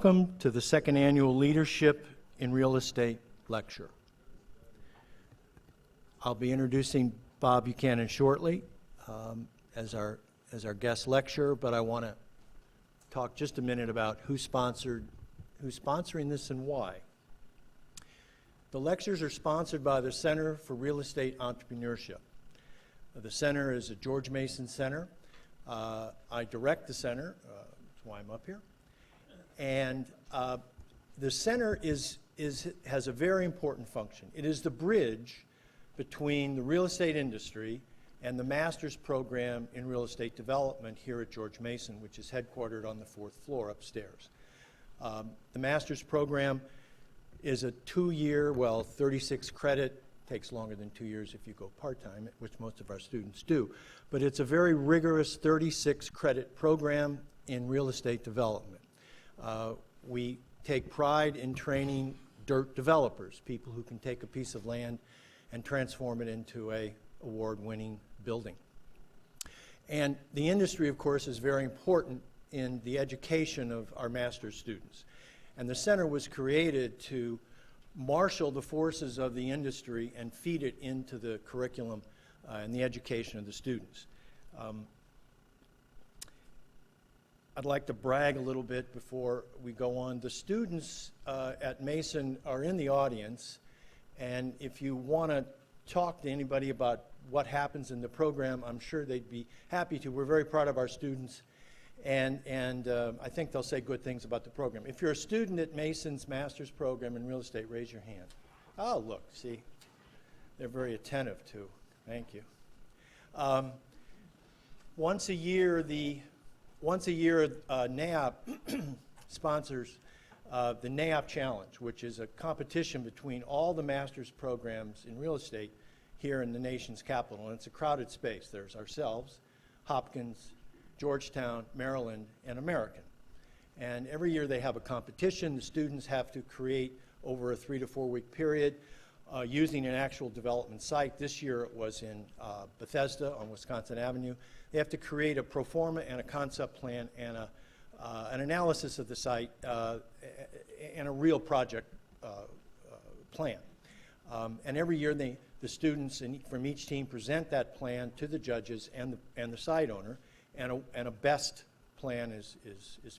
Welcome to the second annual Leadership in Real Estate lecture. I'll be introducing Bob Buchanan shortly as our guest lecturer, but I want to talk just a minute about who's sponsoring this and why. The lectures are sponsored by the Center for Real Estate Entrepreneurship. The center is a George Mason Center. I direct the center, that's why I'm up here. And the center has a very important function. It is the bridge between the real estate industry and the master's program in real estate development here at George Mason, which is headquartered on the 4th floor upstairs. The master's program is a 2-year, 36 credit, takes longer than 2 years if you go part-time, which most of our students do. But it's a very rigorous 36 credit program in real estate development. We take pride in training dirt developers, people who can take a piece of land and transform it into a award-winning building. And the industry, of course, is very important in the education of our master's students. And the center was created to marshal the forces of the industry and feed it into the curriculum and the education of the students. I'd like to brag a little bit before we go on. The students at Mason are in the audience, and if you want to talk to anybody about what happens in the program, I'm sure they'd be happy to. We're very proud of our students, and I think they'll say good things about the program. If you're a student at Mason's master's program in real estate, raise your hand. Oh, look, see, they're very attentive too. Thank you. Once a year, NAIOP sponsors the NAIOP Challenge, which is a competition between all the master's programs in real estate here in the nation's capital. And it's a crowded space. There's ourselves, Hopkins, Georgetown, Maryland, and American. And every year they have a competition. The students have to create over a 3 to 4 week period using an actual development site. This year it was in Bethesda on Wisconsin Avenue. They have to create a pro forma and a concept plan and an analysis of the site and a real project plan. And every year the students from each team present that plan to the judges and the site owner, and a best plan is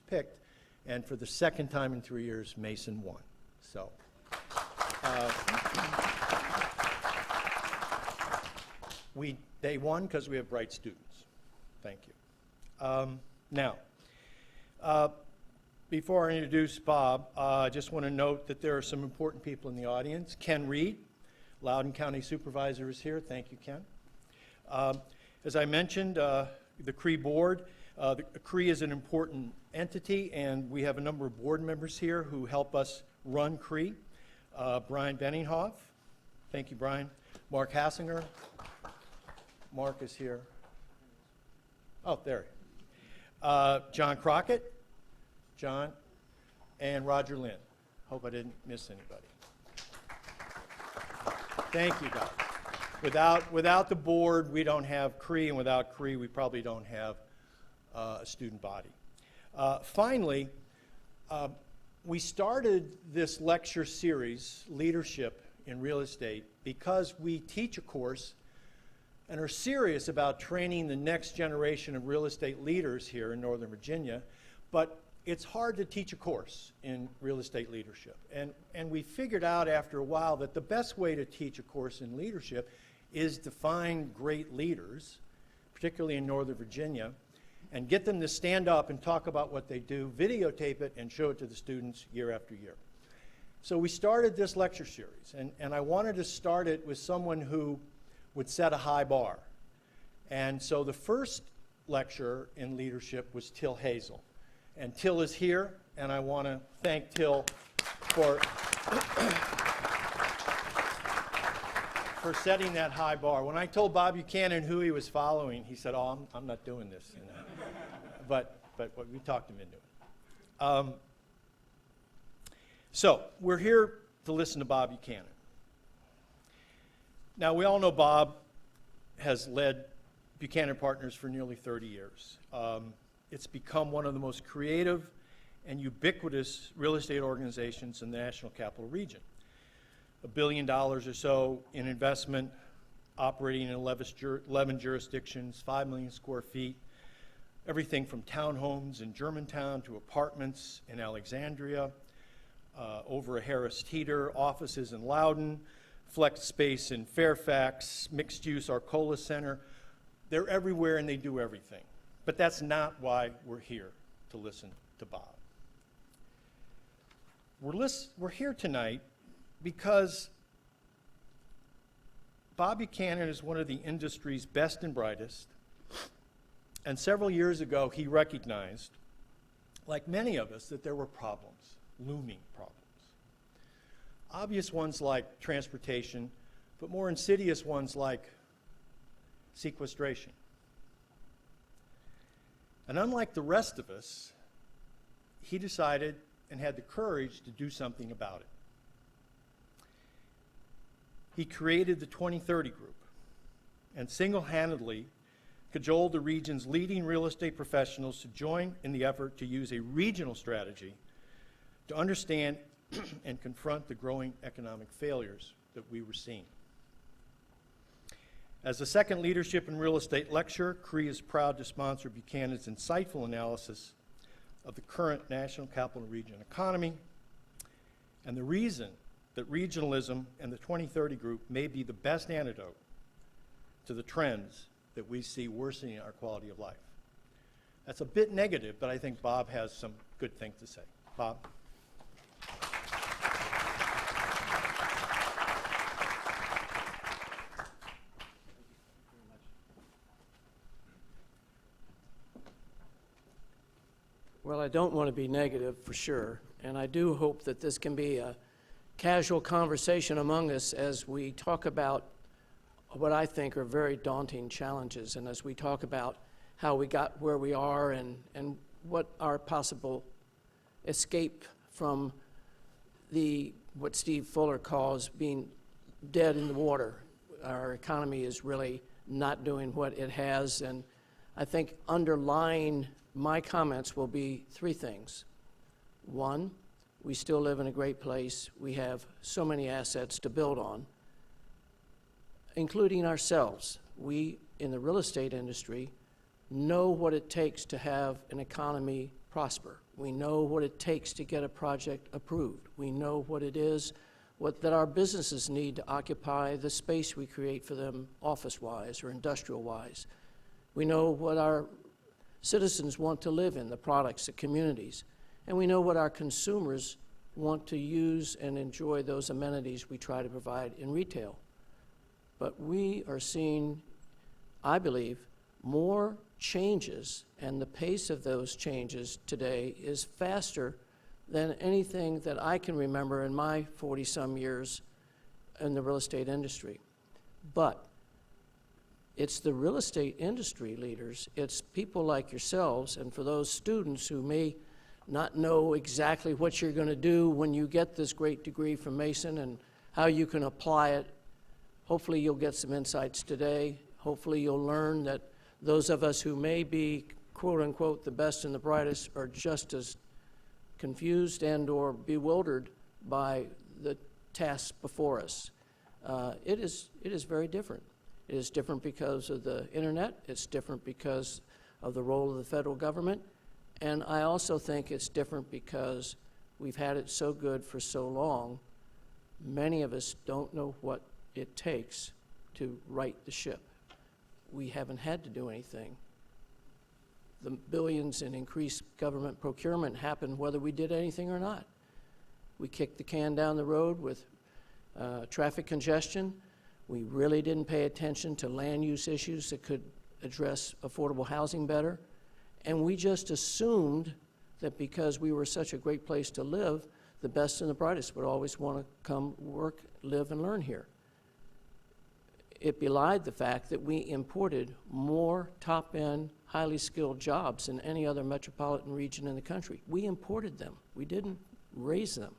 picked. And for the second time in 3 years, Mason won. So. They won because we have bright students. Thank you. Now, before I introduce Bob, I just want to note that there are some important people in the audience. Ken Reed, Loudoun County Supervisor, is here. Thank you, Ken. As I mentioned, the CRE board. The CRE is an important entity, and we have a number of board members here who help us run CRE. Brian Benninghoff. Thank you, Brian. Mark Hassinger. Mark is here. Oh, there. John Crockett. John. And Roger Lynn. Hope I didn't miss anybody. Thank you, guys. Without the board, we don't have CRE, and without CRE, we probably don't have a student body. Finally, we started this lecture series, Leadership in Real Estate, because we teach a course and are serious about training the next generation of real estate leaders here in Northern Virginia, but it's hard to teach a course in real estate leadership. And we figured out after a while that the best way to teach a course in leadership is to find great leaders, particularly in Northern Virginia, and get them to stand up and talk about what they do, videotape it, and show it to the students year after year. So we started this lecture series, and I wanted to start it with someone who would set a high bar. And so the first lecture in leadership was Till Hazel. And Till is here, and I want to thank Till for setting that high bar. When I told Bob Buchanan who he was following, he said, "Oh, I'm not doing this." You know? but we talked him into it. So we're here to listen to Bob Buchanan. Now, we all know Bob has led Buchanan Partners for nearly 30 years. It's become one of the most creative and ubiquitous real estate organizations in the National Capital Region. $1 billion or so in investment, operating in 11 jurisdictions, 5 million square feet, everything from townhomes in Germantown to apartments in Alexandria, over a Harris Teeter, offices in Loudoun, flex space in Fairfax, mixed-use Arcola Center. They're everywhere and they do everything. But that's not why we're here to listen to Bob. We're here tonight because Bob Buchanan is one of the industry's best and brightest, and several years ago he recognized, like many of us, that there were problems, looming problems. Obvious ones like transportation, but more insidious ones like sequestration. And unlike the rest of us, he decided and had the courage to do something about it. He created the 2030 Group and single-handedly cajoled the region's leading real estate professionals to join in the effort to use a regional strategy to understand and confront the growing economic failures that we were seeing. As the second Leadership in Real Estate lecturer, CRE is proud to sponsor Buchanan's insightful analysis of the current National Capital Region economy and the reason that regionalism and the 2030 Group may be the best antidote to the trends that we see worsening our quality of life. That's a bit negative, but I think Bob has some good things to say. Bob? Well, I don't want to be negative for sure, and I do hope that this can be a casual conversation among us as we talk about what I think are very daunting challenges, and as we talk about how we got where we are and what our possible escape from what Steve Fuller calls being dead in the water. Our economy is really not doing what it has, and I think underlying my comments will be three things. One, we still live in a great place. We have so many assets to build on, including ourselves. We, in the real estate industry, know what it takes to have an economy prosper. We know what it takes to get a project approved. We know what it is that our businesses need to occupy the space we create for them office-wise or industrial-wise. We know what our citizens want to live in, the products, the communities. And we know what our consumers want to use and enjoy those amenities we try to provide in retail. But we are seeing, I believe, more changes, and the pace of those changes today is faster than anything that I can remember in my 40-some years in the real estate industry. But it's the real estate industry leaders, it's people like yourselves, and for those students who may not know exactly what you're going to do when you get this great degree from Mason and how you can apply it, hopefully you'll get some insights today. Hopefully you'll learn that those of us who may be, quote unquote, the best and the brightest are just as confused and or bewildered by the tasks before us. It is very different. It is different because of the internet. It's different because of the role of the federal government. And I also think it's different because we've had it so good for so long, many of us don't know what it takes to right the ship. We haven't had to do anything. The billions in increased government procurement happened whether we did anything or not. We kicked the can down the road with traffic congestion. We really didn't pay attention to land use issues that could address affordable housing better. And we just assumed that because we were such a great place to live, the best and the brightest would always want to come work, live, and learn here. It belied the fact that we imported more top-end, highly skilled jobs than any other metropolitan region in the country. We imported them. We didn't raise them.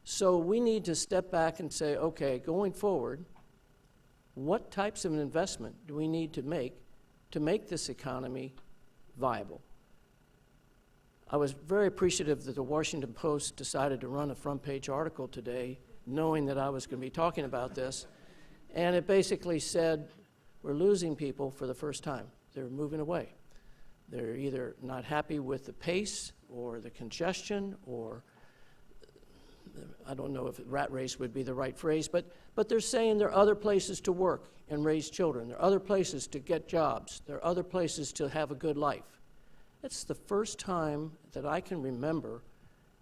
So we need to step back and say, okay, going forward, what types of investment do we need to make this economy viable? I was very appreciative that the Washington Post decided to run a front-page article today, knowing that I was going to be talking about this. And it basically said, we're losing people for the first time. They're moving away. They're either not happy with the pace or the congestion, or I don't know if rat race would be the right phrase, but they're saying there are other places to work and raise children. There are other places to get jobs. There are other places to have a good life. It's the first time that I can remember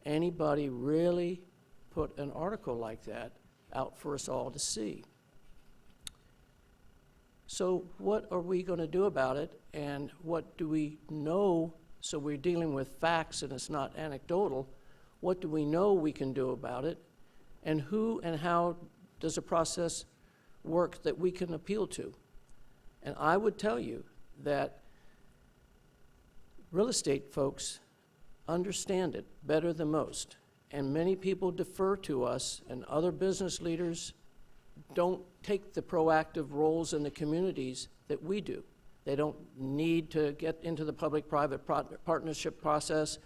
anybody really put an article like that out for us all to see. So what are we going to do about it, and what do we know? So we're dealing with facts and it's not anecdotal. What do we know we can do about it, and who and how does a process work that we can appeal to? And I would tell you that real estate folks understand it better than most, and many people defer to us, and other business leaders don't take the proactive roles in the communities that we do. They don't need to get into the public-private partnership process.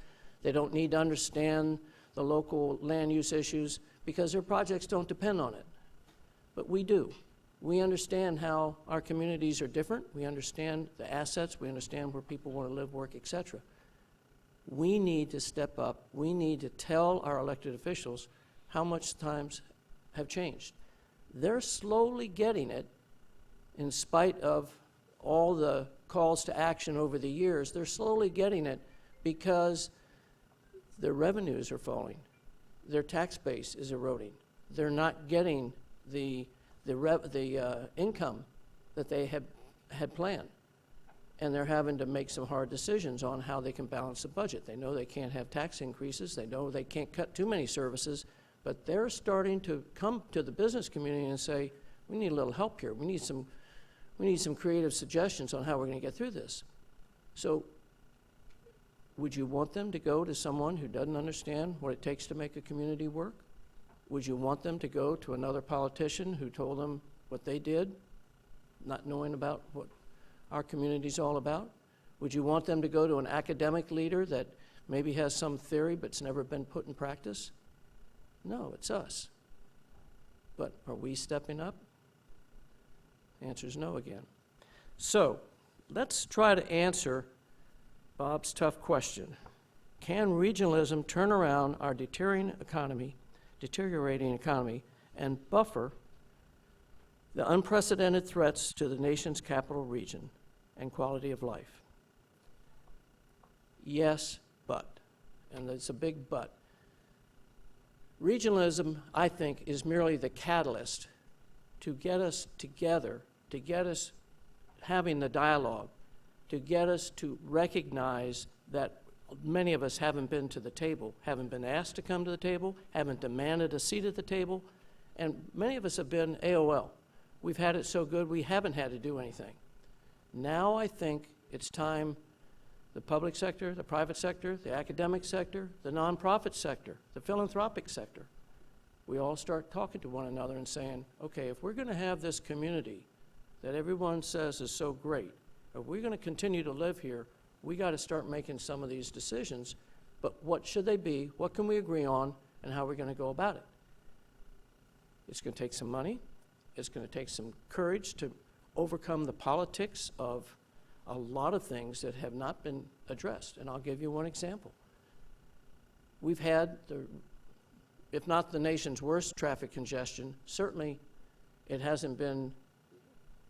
They don't need to understand the local land use issues because their projects don't depend on it. But we do. We understand how our communities are different. We understand the assets. We understand where people want to live, work, etc. We need to step up. We need to tell our elected officials how much times have changed. They're slowly getting it, in spite of all the calls to action over the years. They're slowly getting it because their revenues are falling. Their tax base is eroding. They're not getting the income that they had planned. And they're having to make some hard decisions on how they can balance the budget. They know they can't have tax increases. They know they can't cut too many services. But they're starting to come to the business community and say, we need a little help here. We need some creative suggestions on how we're going to get through this. So would you want them to go to someone who doesn't understand what it takes to make a community work? Would you want them to go to another politician who told them what they did, not knowing about what our community's all about? Would you want them to go to an academic leader that maybe has some theory but's never been put in practice? No, it's us. But are we stepping up? The answer is no again. So let's try to answer Bob's tough question. Can regionalism turn around our deteriorating economy and buffer the unprecedented threats to the nation's capital region and quality of life? Yes, but. And it's a big but. Regionalism, I think, is merely the catalyst to get us together, to get us having the dialogue, to get us to recognize that many of us haven't been to the table, haven't been asked to come to the table, haven't demanded a seat at the table, and many of us have been AOL. We've had it so good we haven't had to do anything. Now I think it's time the public sector, the private sector, the academic sector, the nonprofit sector, the philanthropic sector, we all start talking to one another and saying, okay, if we're going to have this community that everyone says is so great, if we're going to continue to live here, we got to start making some of these decisions. But what should they be? What can we agree on? And how are we going to go about it? It's going to take some money. It's going to take some courage to overcome the politics of a lot of things that have not been addressed. And I'll give you one example. We've had, if not the nation's worst traffic congestion, certainly it hasn't been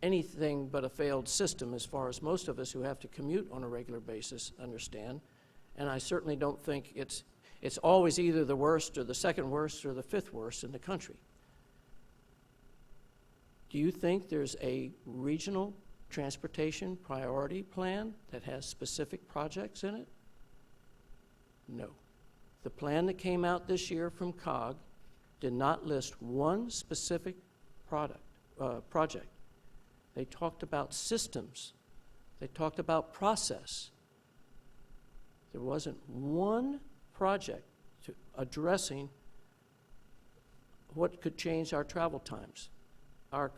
anything but a failed system as far as most of us who have to commute on a regular basis understand. And I certainly don't think it's always either the worst or the second worst or the fifth worst in the country. Do you think there's a regional transportation priority plan that has specific projects in it? No. The plan that came out this year from COG did not list one specific project. They talked about systems. They talked about process. There wasn't one project addressing what could change our travel times, our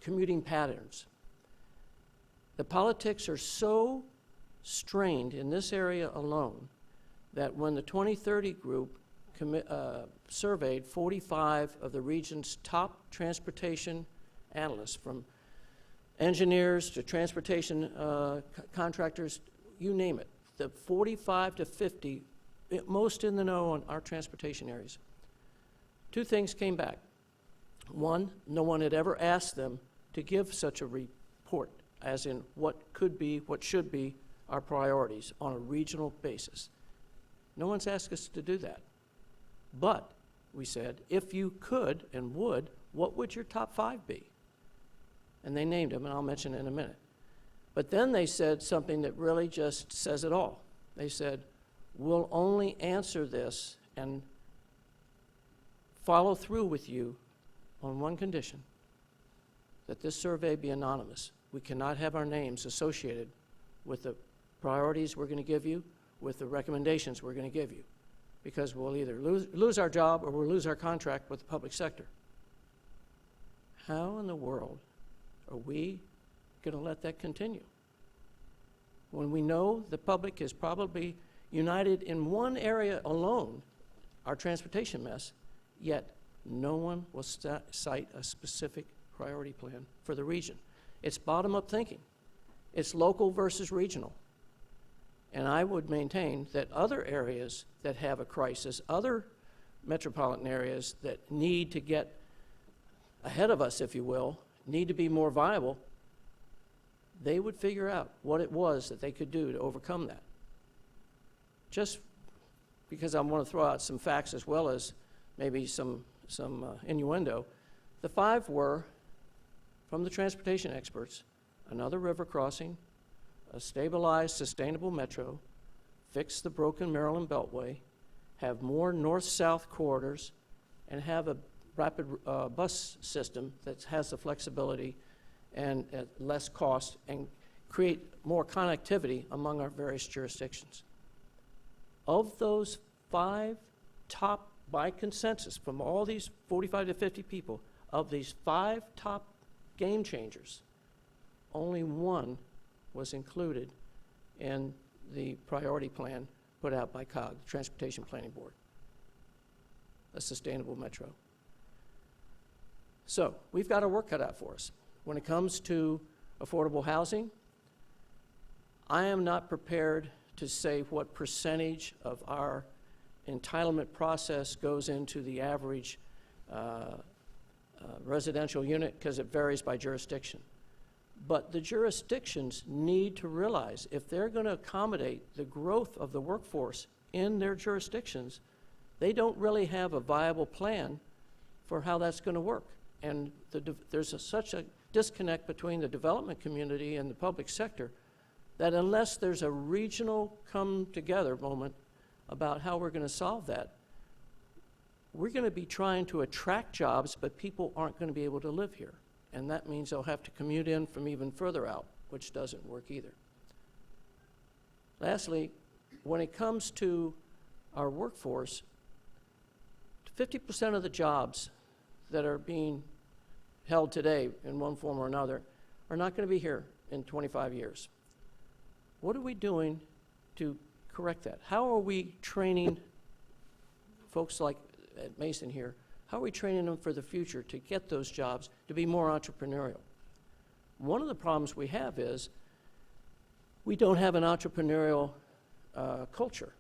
commuting patterns. The politics are so strained in this area alone that when the 2030 group surveyed 45 of the region's top transportation analysts, from engineers to transportation contractors, you name it, the 45 to 50 most in the know on our transportation areas. Two things came back. One, no one had ever asked them to give such a report, as in what could be, what should be our priorities on a regional basis. No one's asked us to do that. But, we said, if you could and would, what would your top 5 be? And they named them, and I'll mention it in a minute. But then they said something that really just says it all. They said, we'll only answer this and follow through with you on one condition, that this survey be anonymous. We cannot have our names associated with the priorities we're going to give you, with the recommendations we're going to give you, because we'll either lose our job or we'll lose our contract with the public sector. How in the world are we going to let that continue when we know the public is probably united in one area alone, our transportation mess, yet no one will cite a specific priority plan for the region? It's bottom-up thinking. It's local versus regional. And I would maintain that other areas that have a crisis, other metropolitan areas that need to get ahead of us, if you will, need to be more viable, they would figure out what it was that they could do to overcome that. Just because I want to throw out some facts as well as maybe some innuendo, the 5 were, from the transportation experts, another river crossing, a stabilized, sustainable metro, fix the broken Maryland Beltway, have more north-south corridors, and have a rapid bus system that has the flexibility and at less cost, and create more connectivity among our various jurisdictions. Of those 5 top, by consensus, from all these 45 to 50 people, of these 5 top game changers, only 1 was included in the priority plan put out by COG, the Transportation Planning Board, a sustainable metro. So we've got our work cut out for us. When it comes to affordable housing, I am not prepared to say what percentage of our entitlement process goes into the average residential unit, because it varies by jurisdiction. But the jurisdictions need to realize if they're going to accommodate the growth of the workforce in their jurisdictions, they don't really have a viable plan for how that's going to work. And there's such a disconnect between the development community and the public sector that unless there's a regional come-together moment about how we're going to solve that, we're going to be trying to attract jobs, but people aren't going to be able to live here. And that means they'll have to commute in from even further out, which doesn't work either. Lastly, when it comes to our workforce, 50% of the jobs that are being held today in one form or another are not going to be here in 25 years. What are we doing to correct that? How are we training folks like at Mason here? How are we training them for the future to get those jobs, to be more entrepreneurial? One of the problems we have is we don't have an entrepreneurial culture.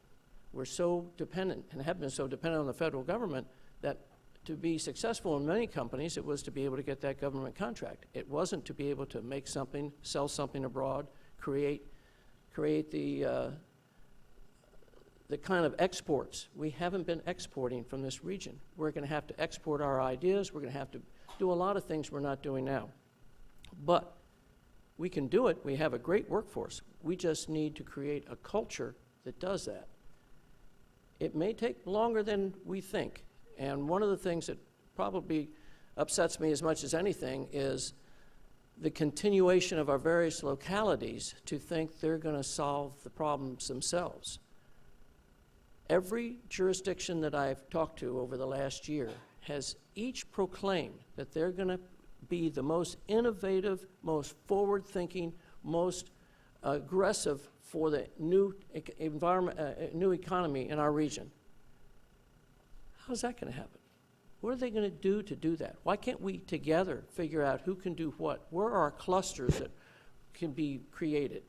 We're so dependent, and have been so dependent on the federal government, that to be successful in many companies, it was to be able to get that government contract. It wasn't to be able to make something, sell something abroad, create the kind of exports. We haven't been exporting from this region. We're going to have to export our ideas. We're going to have to do a lot of things we're not doing now. But we can do it. We have a great workforce. We just need to create a culture that does that. It may take longer than we think. And one of the things that probably upsets me as much as anything is the continuation of our various localities to think they're going to solve the problems themselves. Every jurisdiction that I've talked to over the last year has each proclaimed that they're going to be the most innovative, most forward-thinking, most aggressive for the new environment, new economy in our region. How's that going to happen? What are they going to do that? Why can't we together figure out who can do what? Where are clusters that can be created?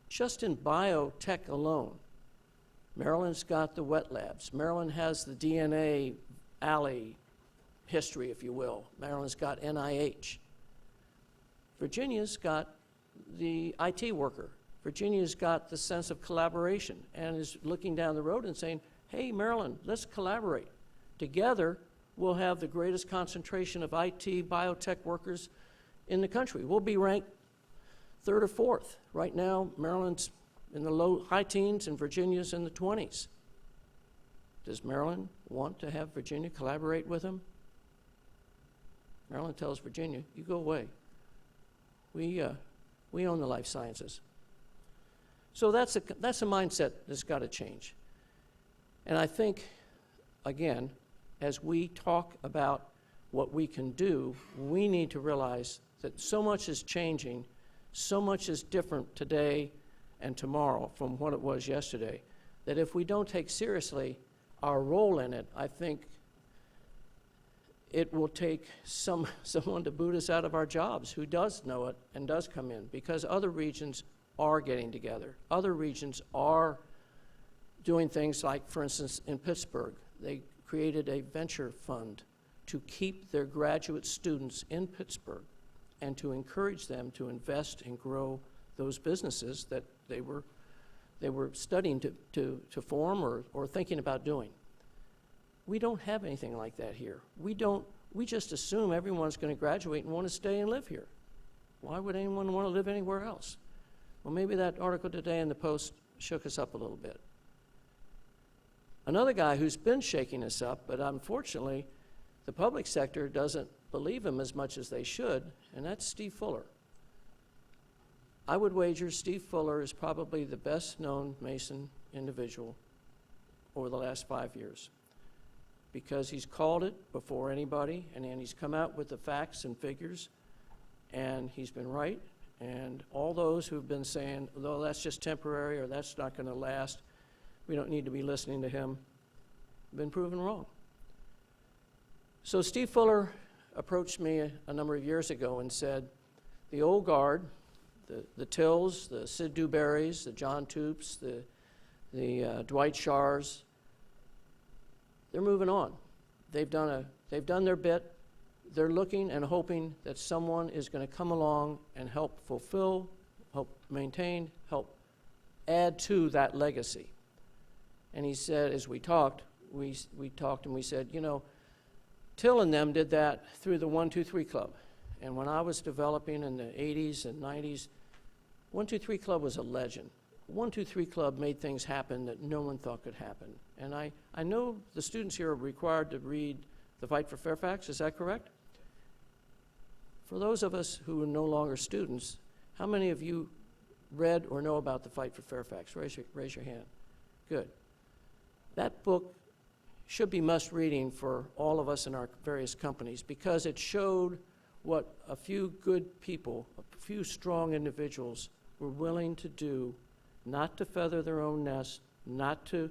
Just in biotech alone, Maryland's got the wet labs. Maryland has the DNA alley history, if you will. Maryland's got NIH. Virginia's got the IT worker. Virginia's got the sense of collaboration and is looking down the road and saying, hey, Maryland, let's collaborate. Together, we'll have the greatest concentration of IT biotech workers in the country. We'll be ranked third or fourth. Right now, Maryland's in the high teens and Virginia's in the 20s. Does Maryland want to have Virginia collaborate with them? Maryland tells Virginia, you go away. We own the life sciences. So that's a mindset that's got to change. And I think, again, as we talk about what we can do, we need to realize that so much is changing, so much is different today and tomorrow from what it was yesterday, that if we don't take seriously our role in it, I think it will take someone to boot us out of our jobs who does know it and does come in, because other regions are getting together. Other regions are doing things like, for instance, in Pittsburgh, they created a venture fund to keep their graduate students in Pittsburgh and to encourage them to invest and grow those businesses that they were studying to form or thinking about doing. We don't have anything like that here. We just assume everyone's going to graduate and want to stay and live here. Why would anyone want to live anywhere else? Well, maybe that article today in the Post shook us up a little bit. Another guy who's been shaking us up, but unfortunately, the public sector doesn't believe him as much as they should, and that's Steve Fuller. I would wager Steve Fuller is probably the best known Mason individual over the last 5 years, because he's called it before anybody, and then he's come out with the facts and figures, and he's been right. And all those who've been saying, though that's just temporary or that's not going to last, we don't need to be listening to him, have been proven wrong. So Steve Fuller approached me a number of years ago and said, the old guard, the Tills, the Sid Dewberrys, the John Toops, the Dwight Schars, they're moving on. They've done their bit. They're looking and hoping that someone is going to come along and help fulfill, help maintain, help add to that legacy. And he said, as we talked and we said, you know, Till and them did that through the 1, 2, 3 Club. And when I was developing in the 80s and 90s, 1, 2, 3 Club was a legend. 1, 2, 3 Club made things happen that no one thought could happen. And I know the students here are required to read The Fight for Fairfax, is that correct? For those of us who are no longer students, how many of you read or know about The Fight for Fairfax? Raise your hand. Good. That book should be must reading for all of us in our various companies, because it showed what a few good people, a few strong individuals were willing to do, not to feather their own nest, not to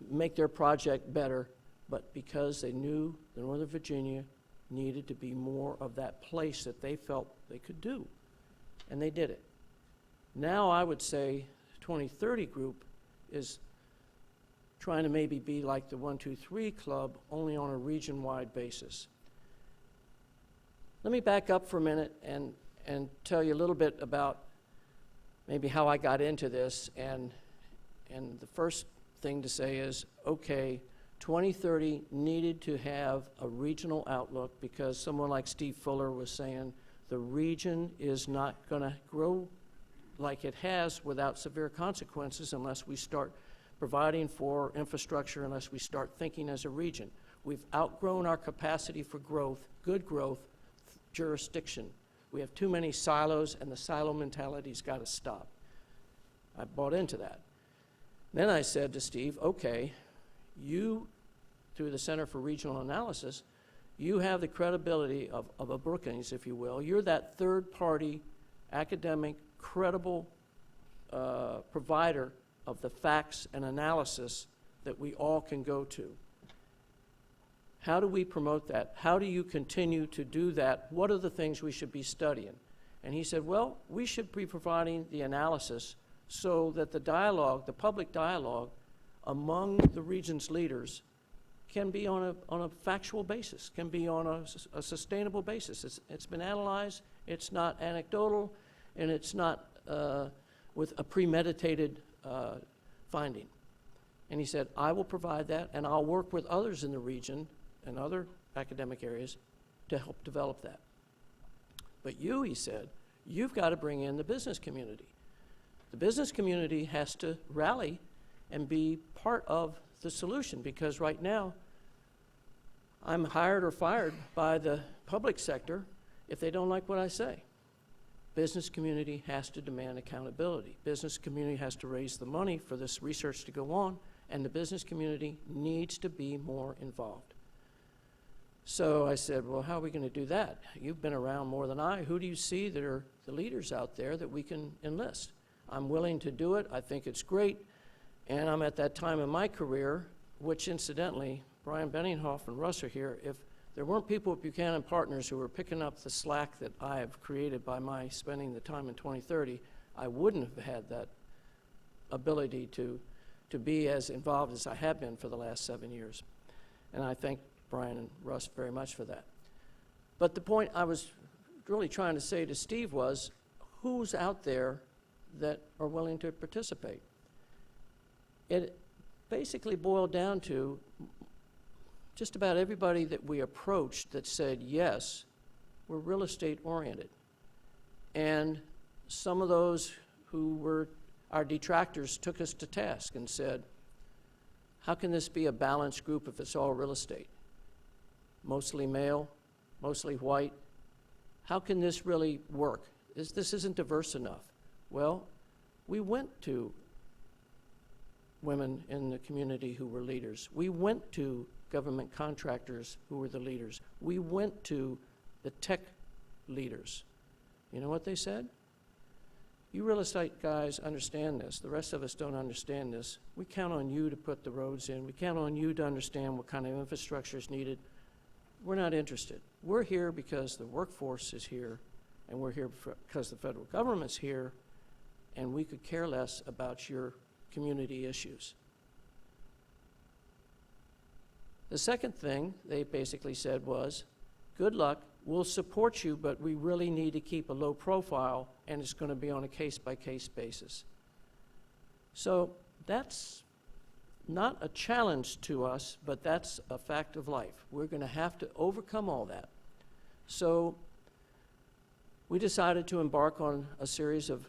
make their project better, but because they knew that Northern Virginia needed to be more of that place that they felt they could do. And they did it. Now I would say the 2030 group is trying to maybe be like the 1, 2, 3 Club, only on a region-wide basis. Let me back up for a minute and tell you a little bit about maybe how I got into this. And the first thing to say is, okay, 2030 needed to have a regional outlook, because someone like Steve Fuller was saying the region is not going to grow like it has without severe consequences unless we start providing for infrastructure, unless we start thinking as a region. We've outgrown our capacity for growth, good growth, jurisdiction. We have too many silos, and the silo mentality's got to stop. I bought into that. Then I said to Steve, okay, you, through the Center for Regional Analysis, you have the credibility of a Brookings, if you will. You're that third-party academic credible provider of the facts and analysis that we all can go to. How do we promote that? How do you continue to do that? What are the things we should be studying? And he said, well, we should be providing the analysis so that the dialogue, the public dialogue among the region's leaders can be on a factual basis, can be on a sustainable basis. It's been analyzed, it's not anecdotal, and it's not with a premeditated finding. And he said, I will provide that, and I'll work with others in the region and other academic areas to help develop that. But you, he said, you've got to bring in the business community. The business community has to rally and be part of the solution, because right now I'm hired or fired by the public sector if they don't like what I say. Business community has to demand accountability. Business community has to raise the money for this research to go on, and the business community needs to be more involved. So I said, well, how are we going to do that? You've been around more than I. Who do you see that are the leaders out there that we can enlist? I'm willing to do it. I think it's great. And I'm at that time in my career, which incidentally, Brian Benninghoff and Russ are here. If there weren't people at Buchanan Partners who were picking up the slack that I have created by my spending the time in 2030, I wouldn't have had that ability to be as involved as I have been for the last 7 years. And I thank Brian and Russ very much for that. But the point I was really trying to say to Steve was, who's out there that are willing to participate? It basically boiled down to just about everybody that we approached that said yes were real estate oriented. And some of those who were our detractors took us to task and said, how can this be a balanced group if it's all real estate? Mostly male, mostly white. How can this really work? This isn't diverse enough. Well, we went to women in the community who were leaders. We went to government contractors who were the leaders. We went to the tech leaders. You know what they said? You real estate guys understand this. The rest of us don't understand this. We count on you to put the roads in. We count on you to understand what kind of infrastructure is needed. We're not interested. We're here because the workforce is here, and we're here because the federal government's here, and we could care less about your community issues. The second thing they basically said was, good luck, we'll support you, but we really need to keep a low profile, and it's going to be on a case-by-case basis. So that's not a challenge to us, but that's a fact of life. We're going to have to overcome all that. So we decided to embark on a series of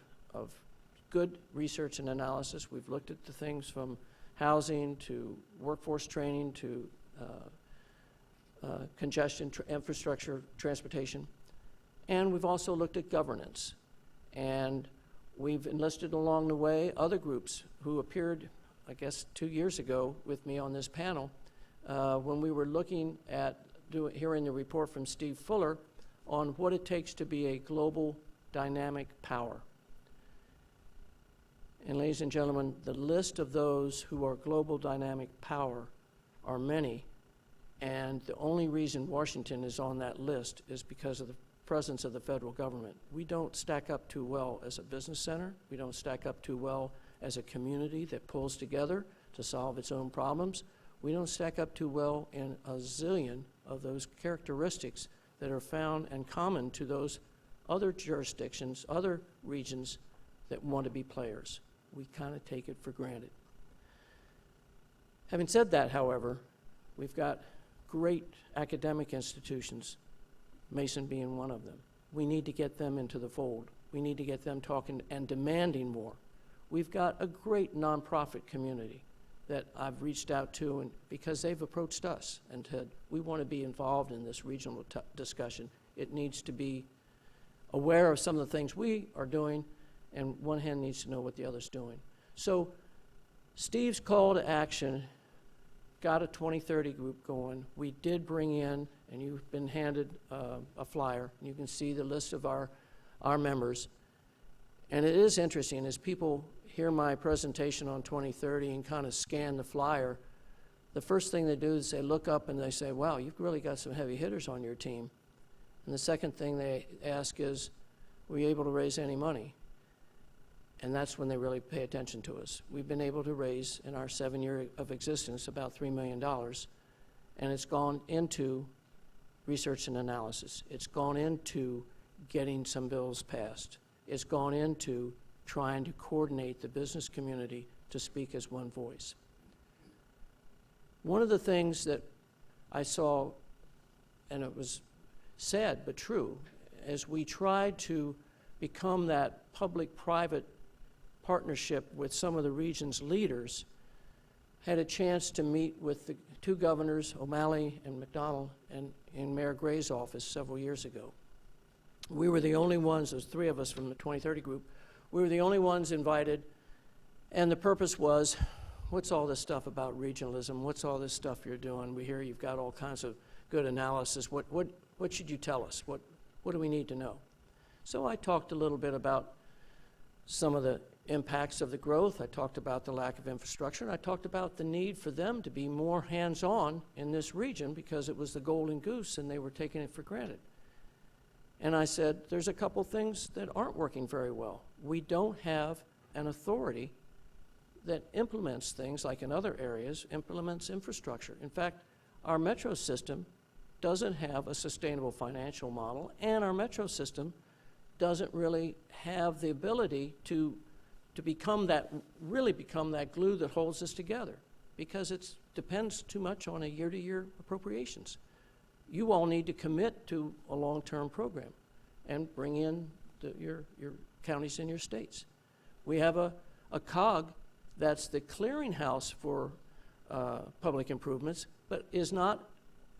good research and analysis. We've looked at the things from housing to workforce training to congestion, infrastructure, transportation. And we've also looked at governance. And we've enlisted along the way other groups who appeared, I guess, 2 years ago with me on this panel when we were looking at hearing the report from Steve Fuller on what it takes to be a global dynamic power. And ladies and gentlemen, the list of those who are global dynamic power are many, and the only reason Washington is on that list is because of the presence of the federal government. We don't stack up too well as a business center. We don't stack up too well as a community that pulls together to solve its own problems. We don't stack up too well in a zillion of those characteristics that are found and common to those other jurisdictions, other regions that want to be players. We kind of take it for granted. Having said that, however, we've got great academic institutions, Mason being one of them. We need to get them into the fold. We need to get them talking and demanding more. We've got a great nonprofit community that I've reached out to, and because they've approached us and said, we want to be involved in this regional discussion. It needs to be aware of some of the things we are doing, and one hand needs to know what the other's doing. So Steve's call to action got a 2030 group going. We did bring in, and you've been handed a flyer, and you can see the list of our members. And it is interesting, as people hear my presentation on 2030 and kind of scan the flyer, the first thing they do is they look up and they say, wow, you've really got some heavy hitters on your team. And the second thing they ask is, were you able to raise any money? And that's when they really pay attention to us. We've been able to raise, in our 7 year of existence, about $3 million. And it's gone into research and analysis. It's gone into getting some bills passed. It's gone into trying to coordinate the business community to speak as one voice. One of the things that I saw, and it was sad but true, as we tried to become that public-private partnership with some of the region's leaders, had a chance to meet with the two governors, O'Malley and McDonald, and in Mayor Gray's office several years ago. We were the only ones, there's 3 of us from the 2030 group, we were the only ones invited, and the purpose was, what's all this stuff about regionalism? What's all this stuff you're doing? We hear you've got all kinds of good analysis. What should you tell us? What do we need to know? So I talked a little bit about some of the impacts of the growth. I talked about the lack of infrastructure, and I talked about the need for them to be more hands-on in this region because it was the golden goose and they were taking it for granted. And I said, there's a couple things that aren't working very well. We don't have an authority that implements things like in other areas, implements infrastructure. In fact, our metro system doesn't have a sustainable financial model, and our metro system doesn't really have the ability to really become that glue that holds us together, because it depends too much on a year-to-year appropriations. You all need to commit to a long-term program and bring in your counties and your states. We have a COG that's the clearinghouse for public improvements, but is not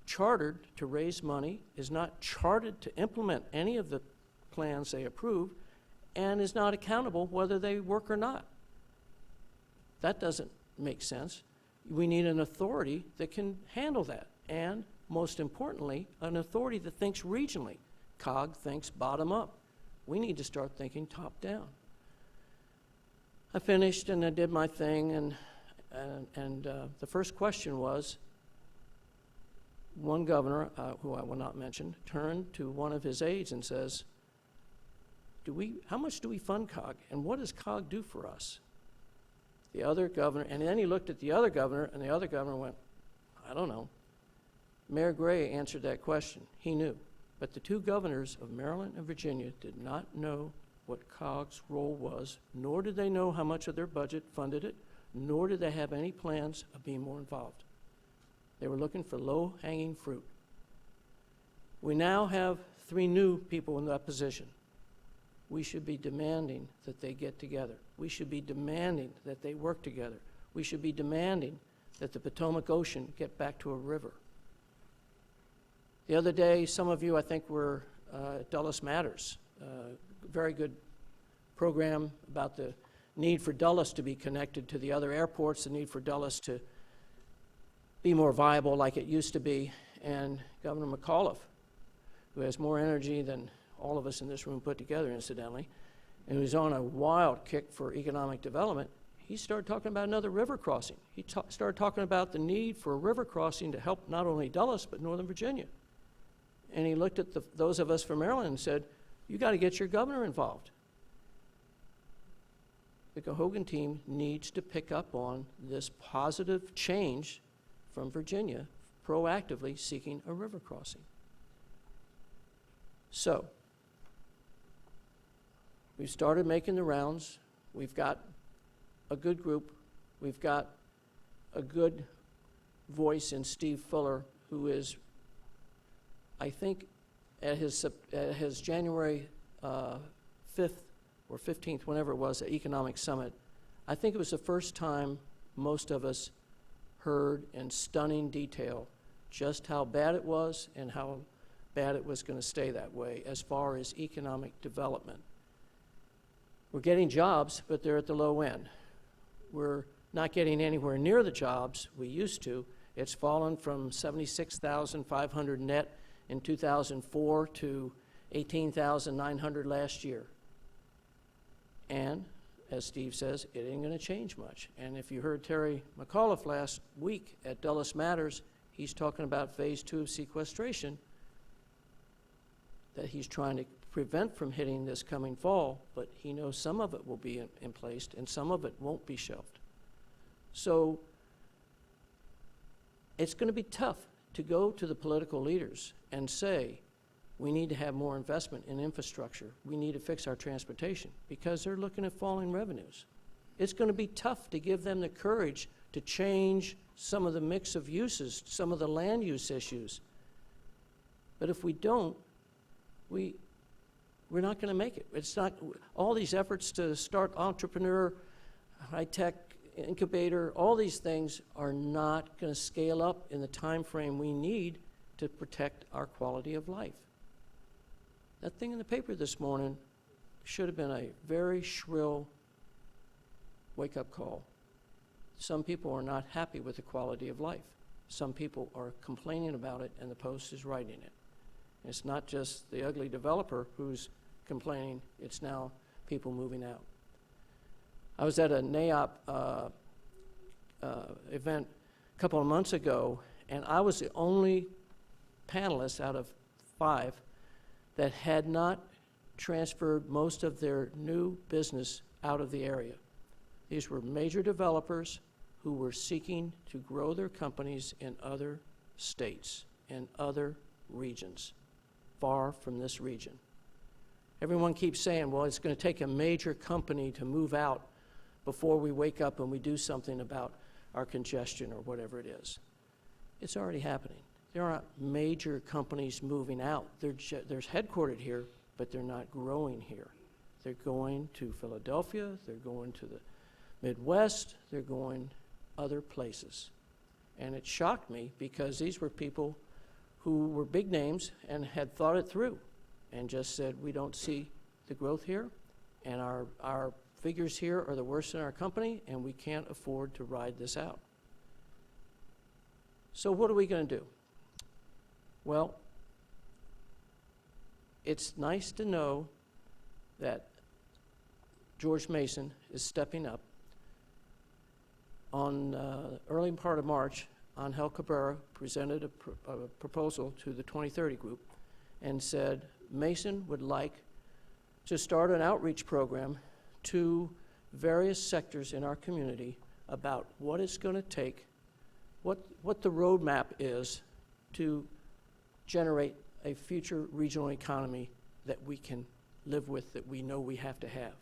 chartered to raise money, is not chartered to implement any of the plans they approve, and is not accountable whether they work or not. That doesn't make sense. We need an authority that can handle that, and most importantly, an authority that thinks regionally. COG thinks bottom up. We need to start thinking top down. I finished and I did my thing, and the first question was, one governor, who I will not mention, turned to one of his aides and says, how much do we fund COG, and what does COG do for us? The other governor, and then he looked at the other governor, and the other governor went, I don't know. Mayor Gray answered that question. He knew. But the two governors of Maryland and Virginia did not know what COG's role was, nor did they know how much of their budget funded it, nor did they have any plans of being more involved. They were looking for low-hanging fruit. We now have 3 new people in that position. We should be demanding that they get together. We should be demanding that they work together. We should be demanding that the Potomac Ocean get back to a river. The other day, some of you, I think, were at Dulles Matters, very good program about the need for Dulles to be connected to the other airports, the need for Dulles to be more viable like it used to be. And Governor McAuliffe, who has more energy than all of us in this room put together, incidentally, and who's on a wild kick for economic development, he started talking about another river crossing. He started talking about the need for a river crossing to help not only Dulles, but Northern Virginia. And he looked at those of us from Maryland and said, you got to get your governor involved. The Cahogan team needs to pick up on this positive change from Virginia, proactively seeking a river crossing. So, we've started making the rounds. We've got a good group. We've got a good voice in Steve Fuller, who is, I think, at his January 5th or 15th, whenever it was, at Economic Summit, I think it was the first time most of us heard in stunning detail just how bad it was and how bad it was going to stay that way as far as economic development. We're getting jobs, but they're at the low end. We're not getting anywhere near the jobs we used to. It's fallen from 76,500 net in 2004 to 18,900 last year. And, as Steve says, it ain't going to change much. And if you heard Terry McAuliffe last week at Dulles Matters, he's talking about phase 2 of sequestration that he's trying to prevent from hitting this coming fall, but he knows some of it will be in place and some of it won't be shelved. So it's going to be tough to go to the political leaders and say, we need to have more investment in infrastructure. We need to fix our transportation, because they're looking at falling revenues. It's going to be tough to give them the courage to change some of the mix of uses, some of the land use issues. But if we don't, we're not going to make it. It's not, all these efforts to start entrepreneur, high-tech incubator, all these things are not going to scale up in the time frame we need to protect our quality of life. That thing in the paper this morning should have been a very shrill wake-up call. Some people are not happy with the quality of life. Some people are complaining about it, and the Post is writing it. It's not just the ugly developer who's complaining, it's now people moving out. I was at a NAIOP event a couple of months ago, and I was the only panelist out of 5 that had not transferred most of their new business out of the area. These were major developers who were seeking to grow their companies in other states and other regions, far from this region. Everyone keeps saying, well, it's going to take a major company to move out before we wake up and we do something about our congestion or whatever it is. It's already happening. There aren't major companies moving out. They're headquartered here, but they're not growing here. They're going to Philadelphia, they're going to the Midwest, they're going other places. And it shocked me, because these were people who were big names and had thought it through and just said, we don't see the growth here, and our figures here are the worst in our company, and we can't afford to ride this out. So what are we going to do? Well, it's nice to know that George Mason is stepping up. On early part of March, Angel Cabrera presented a proposal to the 2030 group and said Mason would like to start an outreach program to various sectors in our community about what it's going to take, what the roadmap is to generate a future regional economy that we can live with, that we know we have to have.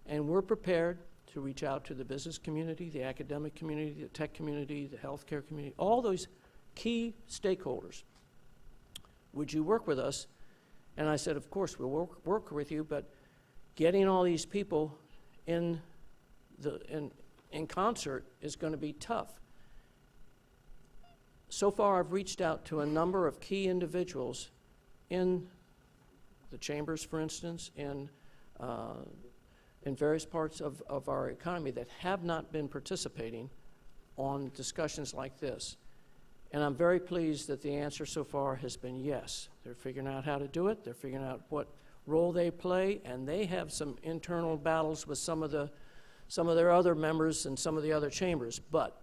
And we're prepared to reach out to the business community, the academic community, the tech community, the healthcare community, all those key stakeholders. Would you work with us? And I said, of course, we'll work with you, but getting all these people in concert is going to be tough. So far, I've reached out to a number of key individuals in the chambers, for instance, in various parts of our economy that have not been participating on discussions like this. And I'm very pleased that the answer so far has been yes. They're figuring out how to do it. They're figuring out what role they play, and they have some internal battles with some of their other members and some of the other chambers. But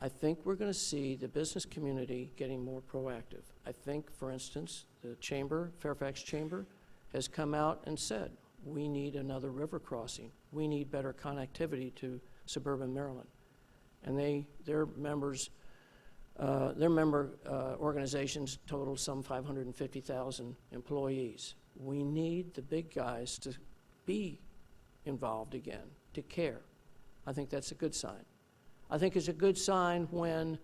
I think we're going to see the business community getting more proactive. I think, for instance, the chamber, Fairfax Chamber, has come out and said, we need another river crossing. We need better connectivity to suburban Maryland. And their member organizations total some 550,000 employees. We need the big guys to be involved again, to care. I think that's a good sign. I think it's a good sign when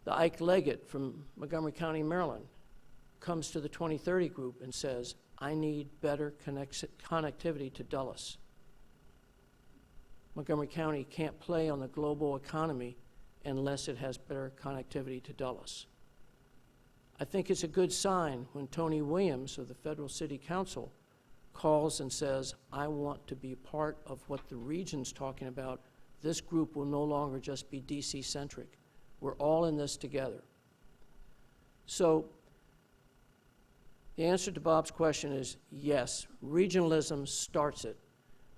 the Ike Leggett from Montgomery County, Maryland, comes to the 2030 group and says, I need better connectivity to Dulles. Montgomery County can't play on the global economy unless it has better connectivity to Dulles. I think it's a good sign when Tony Williams of the Federal City Council calls and says, I want to be part of what the region's talking about. This group will no longer just be DC-centric. We're all in this together. So the answer to Bob's question is yes, regionalism starts it,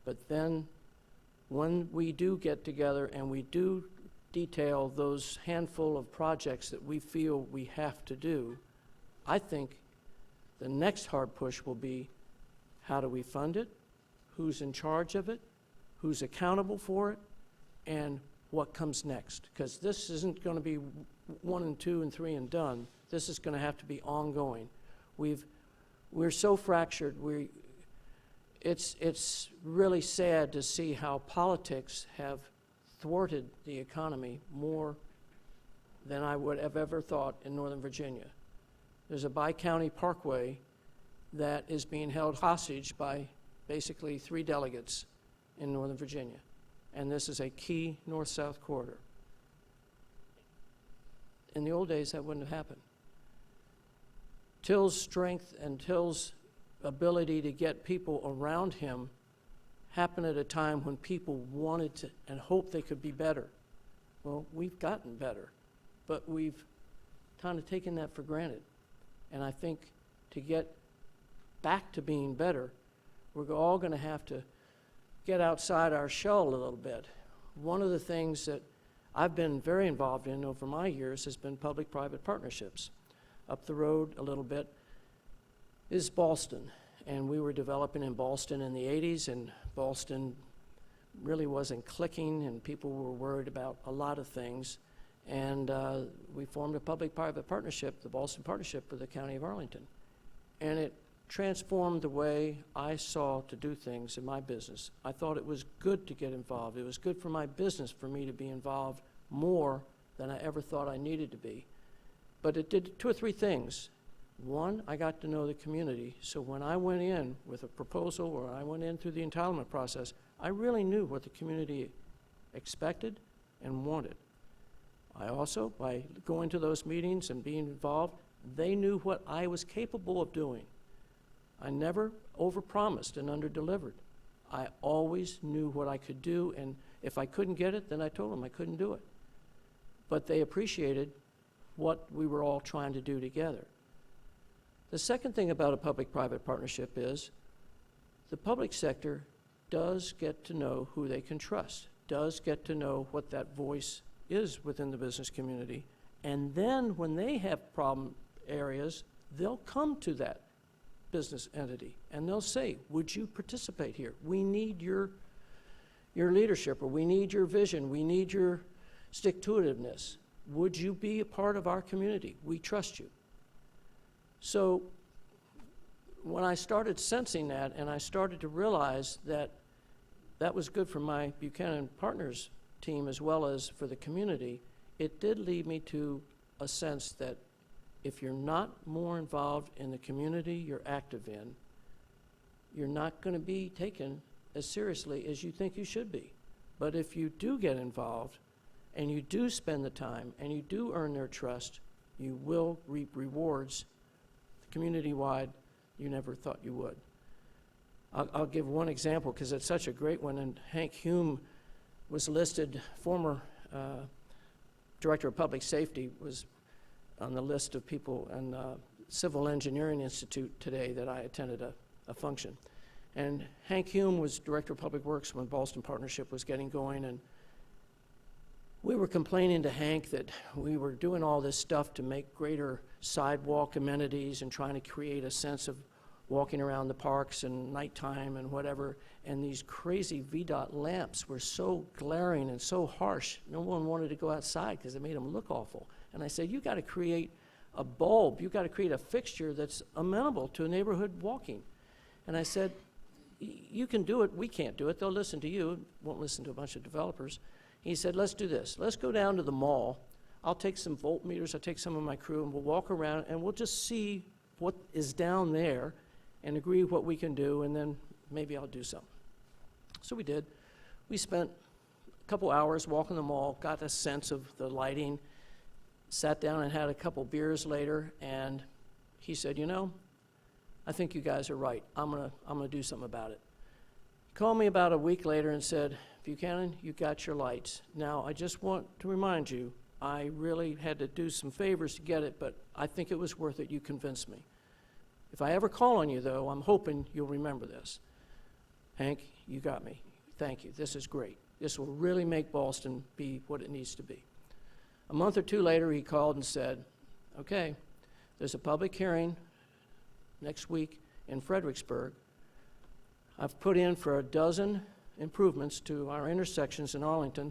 But then, when we do get together and we do detail those handful of projects that we feel we have to do, I think the next hard push will be, how do we fund it? Who's in charge of it? Who's accountable for it? And what comes next? Because this isn't going to be 1 and 2 and 3 and done. This is going to have to be ongoing. We're so fractured. It's really sad to see how politics have thwarted the economy more than I would have ever thought in Northern Virginia. There's a bi-county parkway that is being held hostage by basically 3 delegates in Northern Virginia. And this is a key north-south corridor. In the old days, that wouldn't have happened. Till's strength and Till's ability to get people around him happened at a time when people wanted to and hoped they could be better. Well, we've gotten better, but we've kind of taken that for granted. And I think to get back to being better, we're all going to have to get outside our shell a little bit. One of the things that I've been very involved in over my years has been public-private partnerships. Up the road a little bit is Ballston, and we were developing in Ballston in the 80s, and Ballston really wasn't clicking, and people were worried about a lot of things, and we formed a public-private partnership, the Ballston Partnership, with the County of Arlington, and it transformed the way I saw to do things in my business. I thought it was good to get involved. It was good for my business for me to be involved more than I ever thought I needed to be. But it did 2 or 3 things. One, I got to know the community, so when I went in with a proposal or I went in through the entitlement process, I really knew what the community expected and wanted. I also, by going to those meetings and being involved, they knew what I was capable of doing. I never overpromised and underdelivered. I always knew what I could do, and if I couldn't get it, then I told them I couldn't do it. But they appreciated what we were all trying to do together. The second thing about a public-private partnership is the public sector does get to know who they can trust, does get to know what that voice is within the business community, and then when they have problem areas, they'll come to that business entity and they'll say, would you participate here? We need your leadership, or we need your vision, we need your stick-to-itiveness. Would you be a part of our community? We trust you. So when I started sensing that, and I started to realize that that was good for my Buchanan Partners team as well as for the community, it did lead me to a sense that if you're not more involved in the community you're active in, you're not going to be taken as seriously as you think you should be. But if you do get involved and you do spend the time and you do earn their trust, you will reap rewards community-wide you never thought you would. I'll give one example because it's such a great one, and Hank Hume was listed, former Director of Public Safety, was on the list of people in Civil Engineering Institute today that I attended a function. And Hank Hume was Director of Public Works when Ballston Partnership was getting going, and we were complaining to Hank that we were doing all this stuff to make greater sidewalk amenities and trying to create a sense of walking around the parks and nighttime and whatever, and these crazy VDOT lamps were so glaring and so harsh, no one wanted to go outside because it made them look awful. And I said, you got to create a bulb, you got to create a fixture that's amenable to a neighborhood walking. And I said, you can do it, we can't do it, they'll listen to you, won't listen to a bunch of developers. He said, let's do this, let's go down to the mall, I'll take some voltmeters, I'll take some of my crew, and we'll walk around and we'll just see what is down there and agree what we can do, and then maybe I'll do something. So we did. We spent a couple hours walking the mall, got a sense of the lighting, sat down and had a couple beers later, and he said, you know, I think you guys are right. I'm gonna do something about it. He called me about a week later and said, Buchanan, you got your lights. Now, I just want to remind you, I really had to do some favors to get it, but I think it was worth it. You convinced me. If I ever call on you, though, I'm hoping you'll remember this. Hank, you got me. Thank you. This is great. This will really make Ballston be what it needs to be. A month or two later, he called and said, okay, there's a public hearing next week in Fredericksburg. I've put in for 12 improvements to our intersections in Arlington.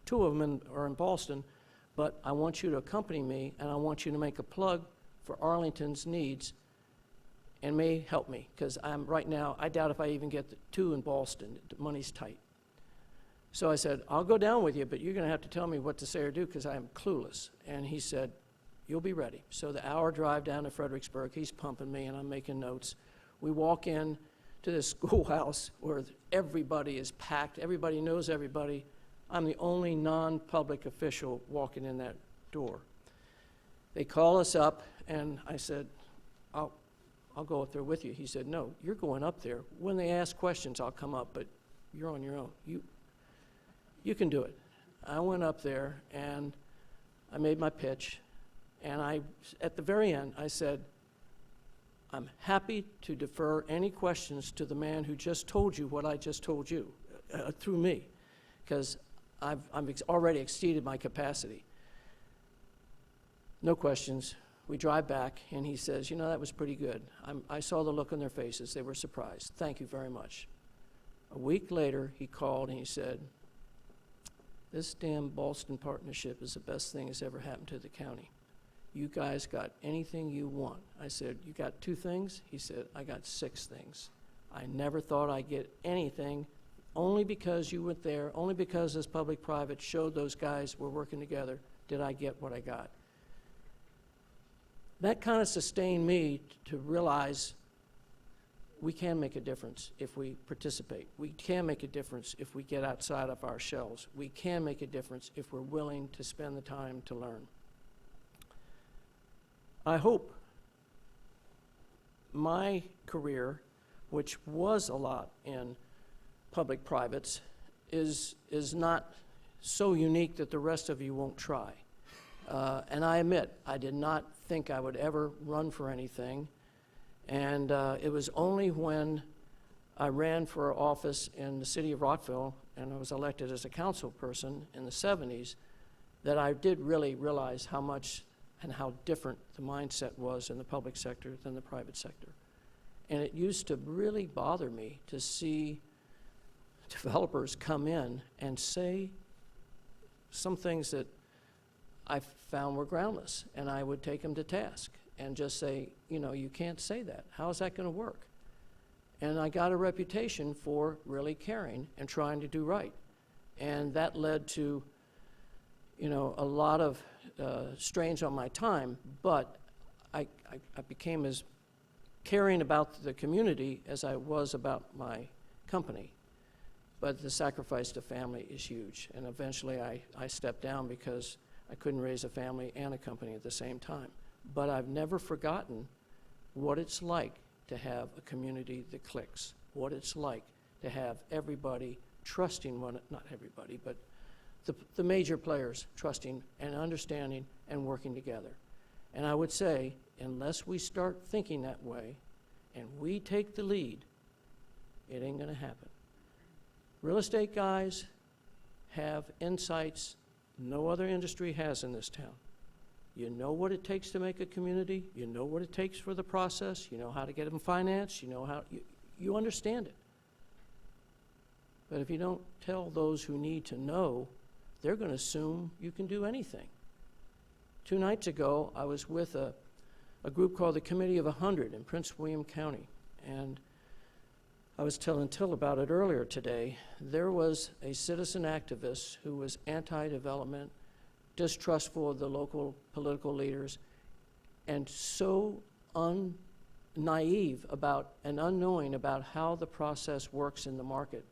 Two of them are in Ballston, but I want you to accompany me, and I want you to make a plug for Arlington's needs and may help me, because right now, I doubt if I even get the 2 in Ballston. The money's tight. So I said, I'll go down with you, but you're going to have to tell me what to say or do, because I am clueless. And he said, you'll be ready. So the hour drive down to Fredericksburg, he's pumping me, and I'm making notes. We walk in to this schoolhouse where everybody is packed. Everybody knows everybody. I'm the only non-public official walking in that door. They call us up, and I said, I'll go up there with you. He said, no, you're going up there. When they ask questions, I'll come up, but you're on your own. You can do it. I went up there, and I made my pitch, and at the very end, I said, I'm happy to defer any questions to the man who just told you what I just told you, through me, because I've already exceeded my capacity. No questions. We drive back, and he says, you know, that was pretty good. I saw the look on their faces. They were surprised. Thank you very much. A week later, he called, and he said, this damn Ballston partnership is the best thing that's ever happened to the county. You guys got anything you want? I said, you got 2 things? He said, I got 6 things. I never thought I'd get anything, only because you went there, only because this public-private showed those guys were working together, did I get what I got. That kind of sustained me to realize we can make a difference if we participate. We can make a difference if we get outside of our shells. We can make a difference if we're willing to spend the time to learn. I hope my career, which was a lot in public privates, is not so unique that the rest of you won't try. And I admit, I did not think I would ever run for anything. And it was only when I ran for office in the city of Rockville and I was elected as a council person in the 70s that I did really realize how much and how different the mindset was in the public sector than the private sector. And it used to really bother me to see developers come in and say some things that I found were groundless, and I would take them to task and just say, you know, you can't say that. How is that going to work? And I got a reputation for really caring and trying to do right. And that led to, you know, a lot of strains on my time, but I became as caring about the community as I was about my company. But the sacrifice to family is huge, and eventually I stepped down because I couldn't raise a family and a company at the same time. But I've never forgotten what it's like to have a community that clicks, what it's like to have everybody trusting one, not everybody, but the major players trusting and understanding and working together. And I would say, unless we start thinking that way and we take the lead, it ain't gonna happen. Real estate guys have insights no other industry has in this town. You know what it takes to make a community, you know what it takes for the process, you know how to get them financed, you know how, you understand it. But if you don't tell those who need to know, they're gonna assume you can do anything. 2 nights ago, I was with a group called the Committee of 100 in Prince William County, and I was telling Till about it earlier today. There was a citizen activist who was anti-development, distrustful of the local political leaders, and so naive about and unknowing about how the process works in the market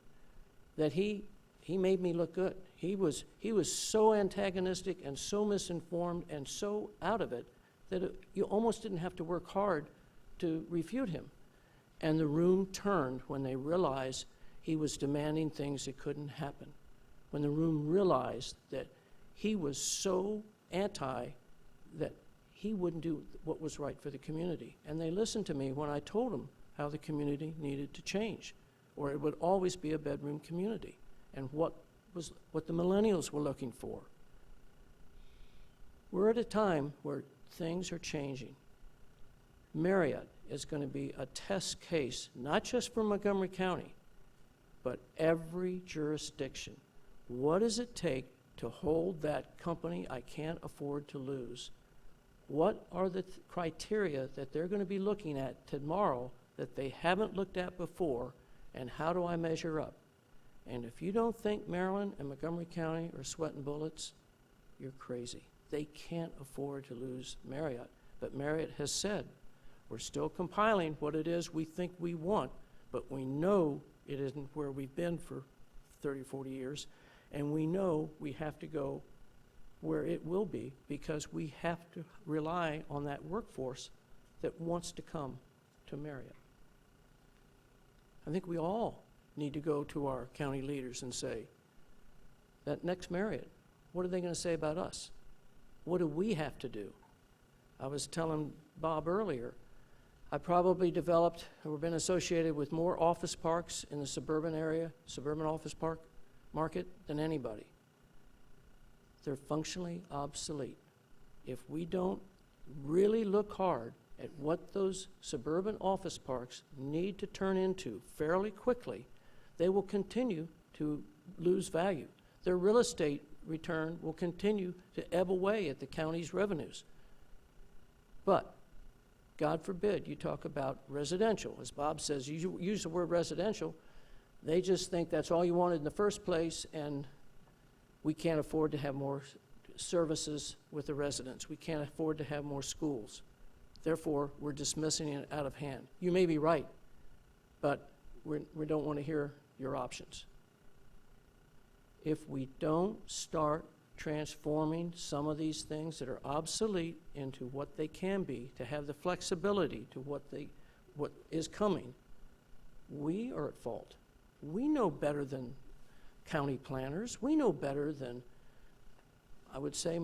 that he made me look good. He was so antagonistic and so misinformed and so out of it that you almost didn't have to work hard to refute him. And the room turned when they realized he was demanding things that couldn't happen. When the room realized that he was so anti that he wouldn't do what was right for the community. And they listened to me when I told them how the community needed to change. or it would always be a bedroom community. And what the millennials were looking for. We're at a time where things are changing. Marriott is going to be a test case, not just for Montgomery County, but every jurisdiction. What does it take to hold that company I can't afford to lose? What are the criteria that they're going to be looking at tomorrow that they haven't looked at before, and how do I measure up? And if you don't think Maryland and Montgomery County are sweating bullets, you're crazy. They can't afford to lose Marriott. But Marriott has said, we're still compiling what it is we think we want, but we know it isn't where we've been for 30, 40 years, and we know we have to go where it will be because we have to rely on that workforce that wants to come to Marriott. I think we all need to go to our county leaders and say, that next Marriott, what are they going to say about us? What do we have to do? I was telling Bob earlier, I probably developed or been associated with more office parks in the suburban area, suburban office park market than anybody. They're functionally obsolete. If we don't really look hard at what those suburban office parks need to turn into fairly quickly, they will continue to lose value. Their real estate return will continue to ebb away at the county's revenues. But God forbid you talk about residential. As Bob says, you use the word residential, they just think that's all you wanted in the first place, and we can't afford to have more services with the residents. We can't afford to have more schools. Therefore, we're dismissing it out of hand. You may be right, but we don't want to hear your options. If we don't start transforming some of these things that are obsolete into what they can be, to have the flexibility to what is coming, we are at fault. We know better than county planners. We know better than, I would say,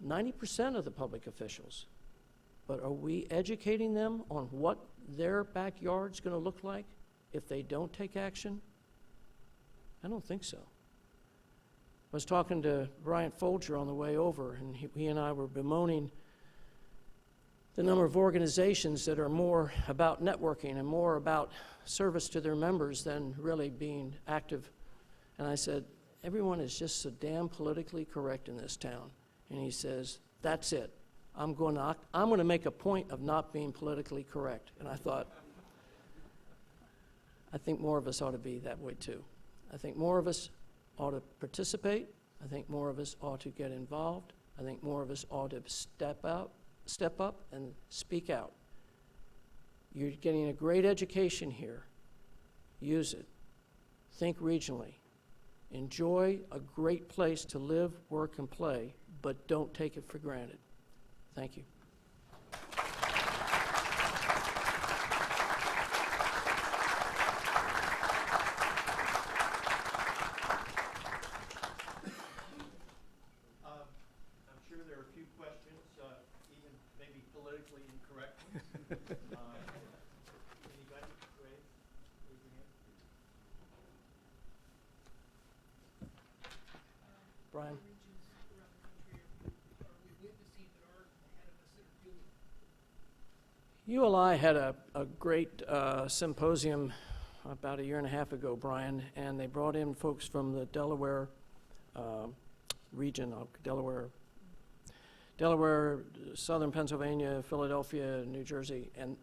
90% of the public officials. But are we educating them on what their backyard's going to look like if they don't take action? I don't think so. I was talking to Bryant Folger on the way over, and he and I were bemoaning the number of organizations that are more about networking and more about service to their members than really being active. And I said, everyone is just so damn politically correct in this town. And he says, that's it. I'm going to make a point of not being politically correct. And I thought, I think more of us ought to be that way too. I think more of us ought to participate. I think more of us ought to get involved. I think more of us ought to step up and speak out. You're getting a great education here. Use it. Think regionally. Enjoy a great place to live, work, and play, but don't take it for granted. Thank you. I'm sure there are a few questions, even maybe politically incorrect. Anybody? Raise your hand. Brian? ULI had a great symposium about a year and a half ago, Brian, and they brought in folks from the Delaware region of Delaware, southern Pennsylvania, Philadelphia, New Jersey, and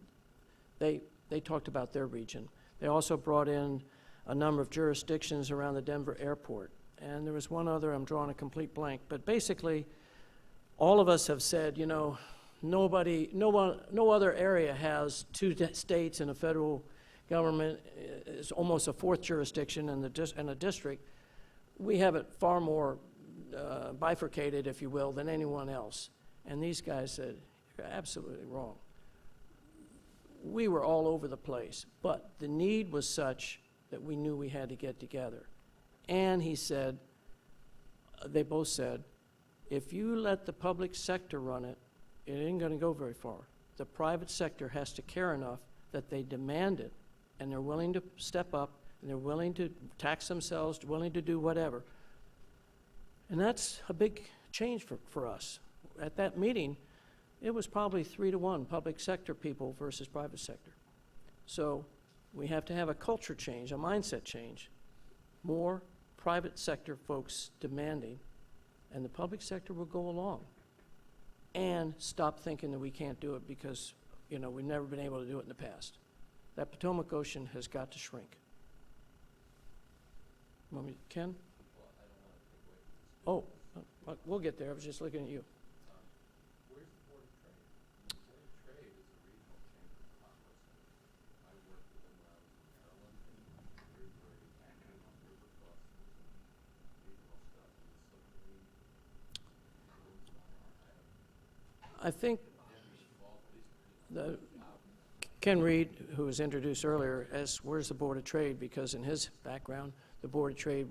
they talked about their region. They also brought in a number of jurisdictions around the Denver airport, and there was one other, I'm drawing a complete blank, but basically all of us have said, you know, no other area has two states and a federal government. It's almost a fourth jurisdiction in a district. We have it far more bifurcated, if you will, than anyone else. And these guys said, you're absolutely wrong. We were all over the place, but the need was such that we knew we had to get together. And he said, they both said, if you let the public sector run it, it ain't going to go very far. The private sector has to care enough that they demand it, and they're willing to step up and they're willing to tax themselves, willing to do whatever. And that's a big change for us. At that meeting, it was probably 3-to-1 public sector people versus private sector. So we have to have a culture change, a mindset change. More private sector folks demanding, and the public sector will go along and stop thinking that we can't do it because, you know, we've never been able to do it in the past. That Potomac Ocean has got to shrink. Want me, Ken? Well, I don't want to take away from this. Oh, we'll get there. I was just looking at you. Where's the Board of Trade? The Board of Trade is a regional chamber of commerce. I worked with them when I was in Maryland, and they're very active on river crossings and regional stuff. And it's something we I think involved, at least the Ken Reed, who was introduced earlier, asked, where's the Board of Trade? Because in his background, the Board of Trade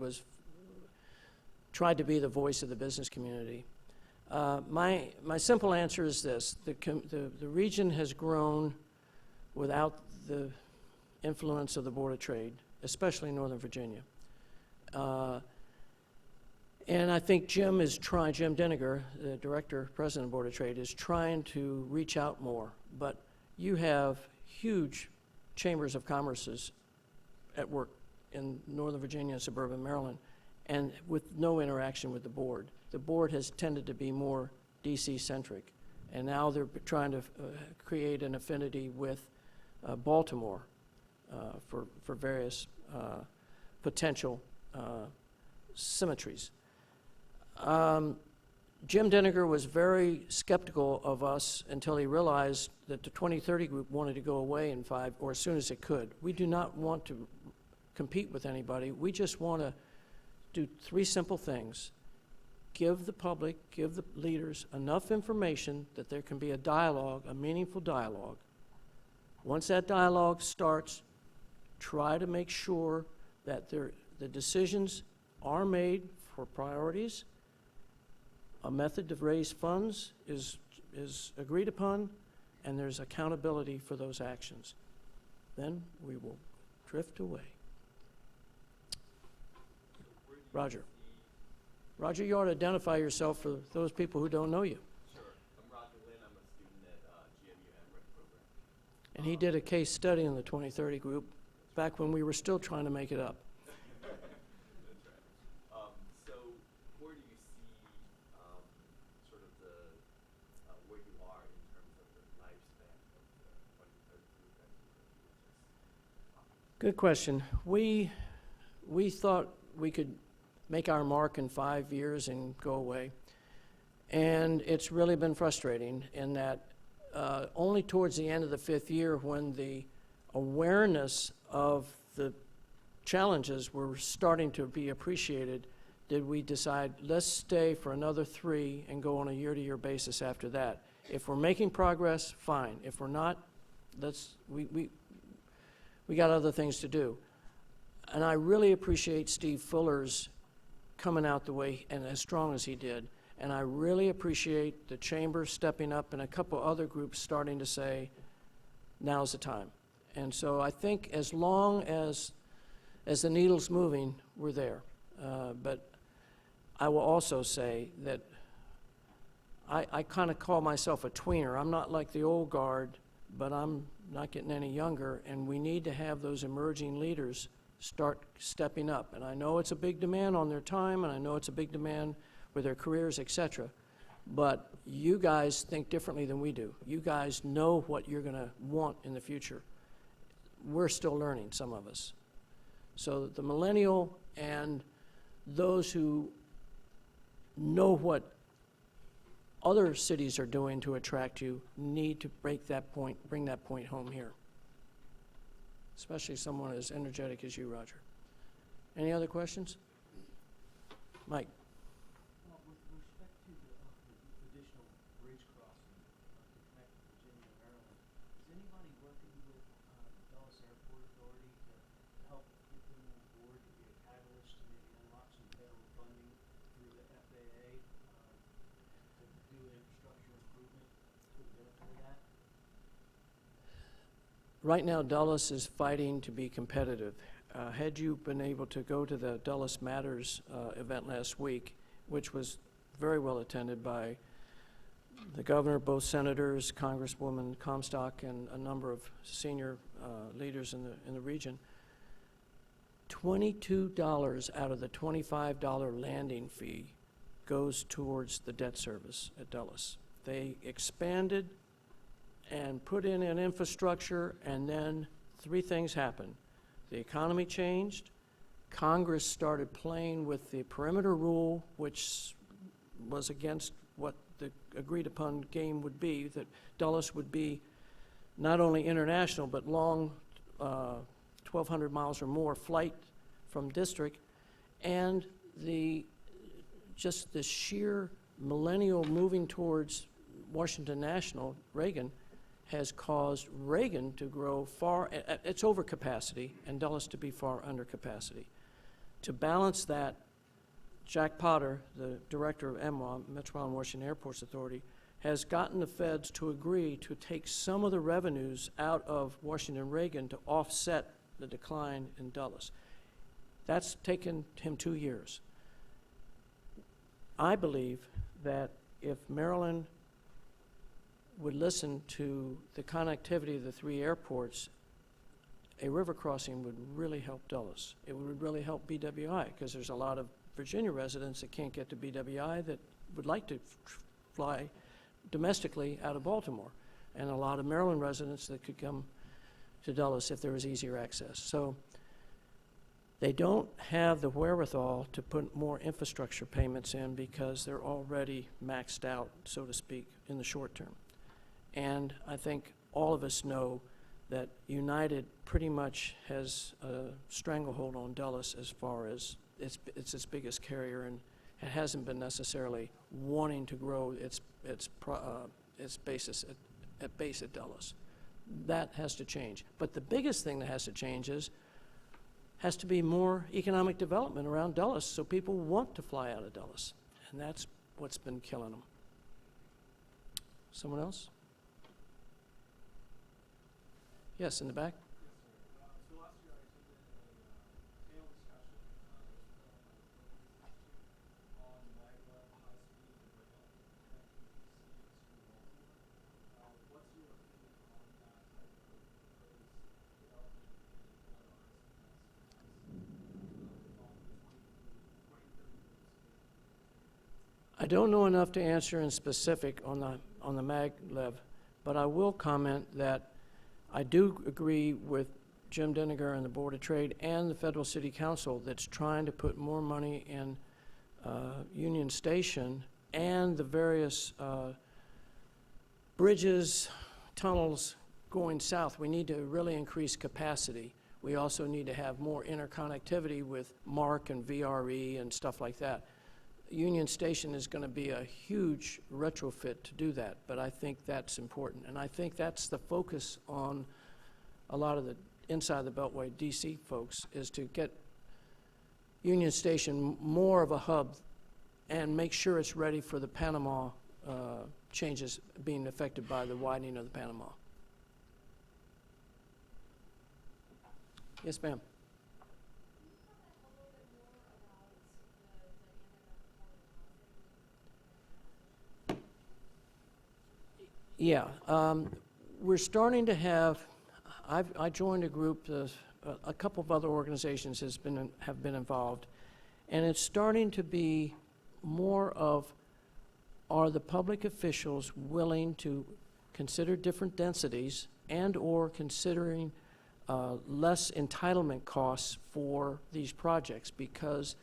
tried to be the voice of the business community. My simple answer is this. The region has grown without the influence of the Board of Trade, especially in Northern Virginia. And I think Jim Denninger, the Director, President of the Board of Trade, is trying to reach out more. But you have huge chambers of commerces at work in Northern Virginia and suburban Maryland, and with no interaction with the board. The board has tended to be more DC-centric, and now they're trying to create an affinity with Baltimore for various potential symmetries. Jim Denninger was very skeptical of us until he realized that the 2030 group wanted to go away in 5, or as soon as it could. We do not want to compete with anybody. We just want to do 3 simple things. Give the public, give the leaders enough information that there can be a dialogue, a meaningful dialogue. Once that dialogue starts, try to make sure that the decisions are made for priorities. A method to raise funds is agreed upon, and there's accountability for those actions. Then we will drift away. Roger. Roger, you ought to identify yourself for those people who don't know you. Sure. I'm Roger Lynn. I'm a student at GMU MRIC program. And he did a case study in the 2030 group back when we were still trying to make it up. That's right. So where do you see sort of where you are in terms of the lifespan of the 2030 group that you were just Good question. We thought we could make our mark in 5 years and go away. And it's really been frustrating in that only towards the end of the 5th year, when the awareness of the challenges were starting to be appreciated, did we decide, let's stay for another 3 and go on a year-to-year basis after that. If we're making progress, fine. If we're not, we got other things to do. And I really appreciate Steve Fuller's coming out the way and as strong as he did. And I really appreciate the chamber stepping up and a couple other groups starting to say, now's the time. And so I think as long as the needle's moving, we're there. But I will also say that I kind of call myself a tweener. I'm not like the old guard, but I'm not getting any younger, and we need to have those emerging leaders start stepping up. And I know it's a big demand on their time, and I know it's a big demand with their careers, et cetera. But you guys think differently than we do. You guys know what you're going to want in the future. We're still learning, some of us. So the millennial and those who know what other cities are doing to attract you need to bring that point home here. Especially someone as energetic as you, Roger. Any other questions? Mike. Well, with respect to the additional bridge crossing to connect Virginia and Maryland, is anybody working with Dulles Airport Authority to help get them on board to be a catalyst to maybe unlock some federal funding through the FAA to do infrastructure improvement to the benefit of that? Right now, Dulles is fighting to be competitive. Had you been able to go to the Dulles Matters event last week, which was very well attended by the governor, both senators, Congresswoman Comstock, and a number of senior leaders in the region, $22 out of the $25 landing fee goes towards the debt service at Dulles. They expanded and put in an infrastructure, and then three things happened. The economy changed, Congress started playing with the perimeter rule, which was against what the agreed upon game would be, that Dulles would be not only international, but long, 1,200 miles or more flight from district, and just the sheer millennial moving towards Washington National, Reagan, has caused Reagan to grow far, it's over capacity, and Dulles to be far under capacity. To balance that, Jack Potter, the director of MWA, Metropolitan Washington Airports Authority, has gotten the feds to agree to take some of the revenues out of Washington Reagan to offset the decline in Dulles. That's taken him 2 years. I believe that if Maryland would listen to the connectivity of the three airports, a river crossing would really help Dulles. It would really help BWI, because there's a lot of Virginia residents that can't get to BWI that would like to fly domestically out of Baltimore, and a lot of Maryland residents that could come to Dulles if there was easier access. So they don't have the wherewithal to put more infrastructure payments in because they're already maxed out, so to speak, in the short term. And I think all of us know that United pretty much has a stranglehold on Dulles as far as it's its biggest carrier, and it hasn't been necessarily wanting to grow its basis at base at Dulles. That has to change. But the biggest thing that has to change has to be more economic development around Dulles, so people want to fly out of Dulles, and that's what's been killing them. Someone else? Yes, in the back. So last year I attended a panel discussion on maglev, high-speed rail connecting DC to Baltimore. What's your opinion on that type of proposed development and what are some on the 2030 I don't know enough to answer in specific on the maglev, but I will comment that I do agree with Jim Denninger and the Board of Trade and the Federal City Council that's trying to put more money in Union Station and the various bridges, tunnels going south. We need to really increase capacity. We also need to have more interconnectivity with MARC and VRE and stuff like that. Union Station is going to be a huge retrofit to do that, but I think that's important. And I think that's the focus on a lot of the inside the Beltway DC folks, is to get Union Station more of a hub and make sure it's ready for the Panama changes being affected by the widening of the Panama. Yes, ma'am. Yeah, we're starting to have, I joined a group, a couple of other organizations have been involved, and it's starting to be more of, are the public officials willing to consider different densities and or considering less entitlement costs for these projects, because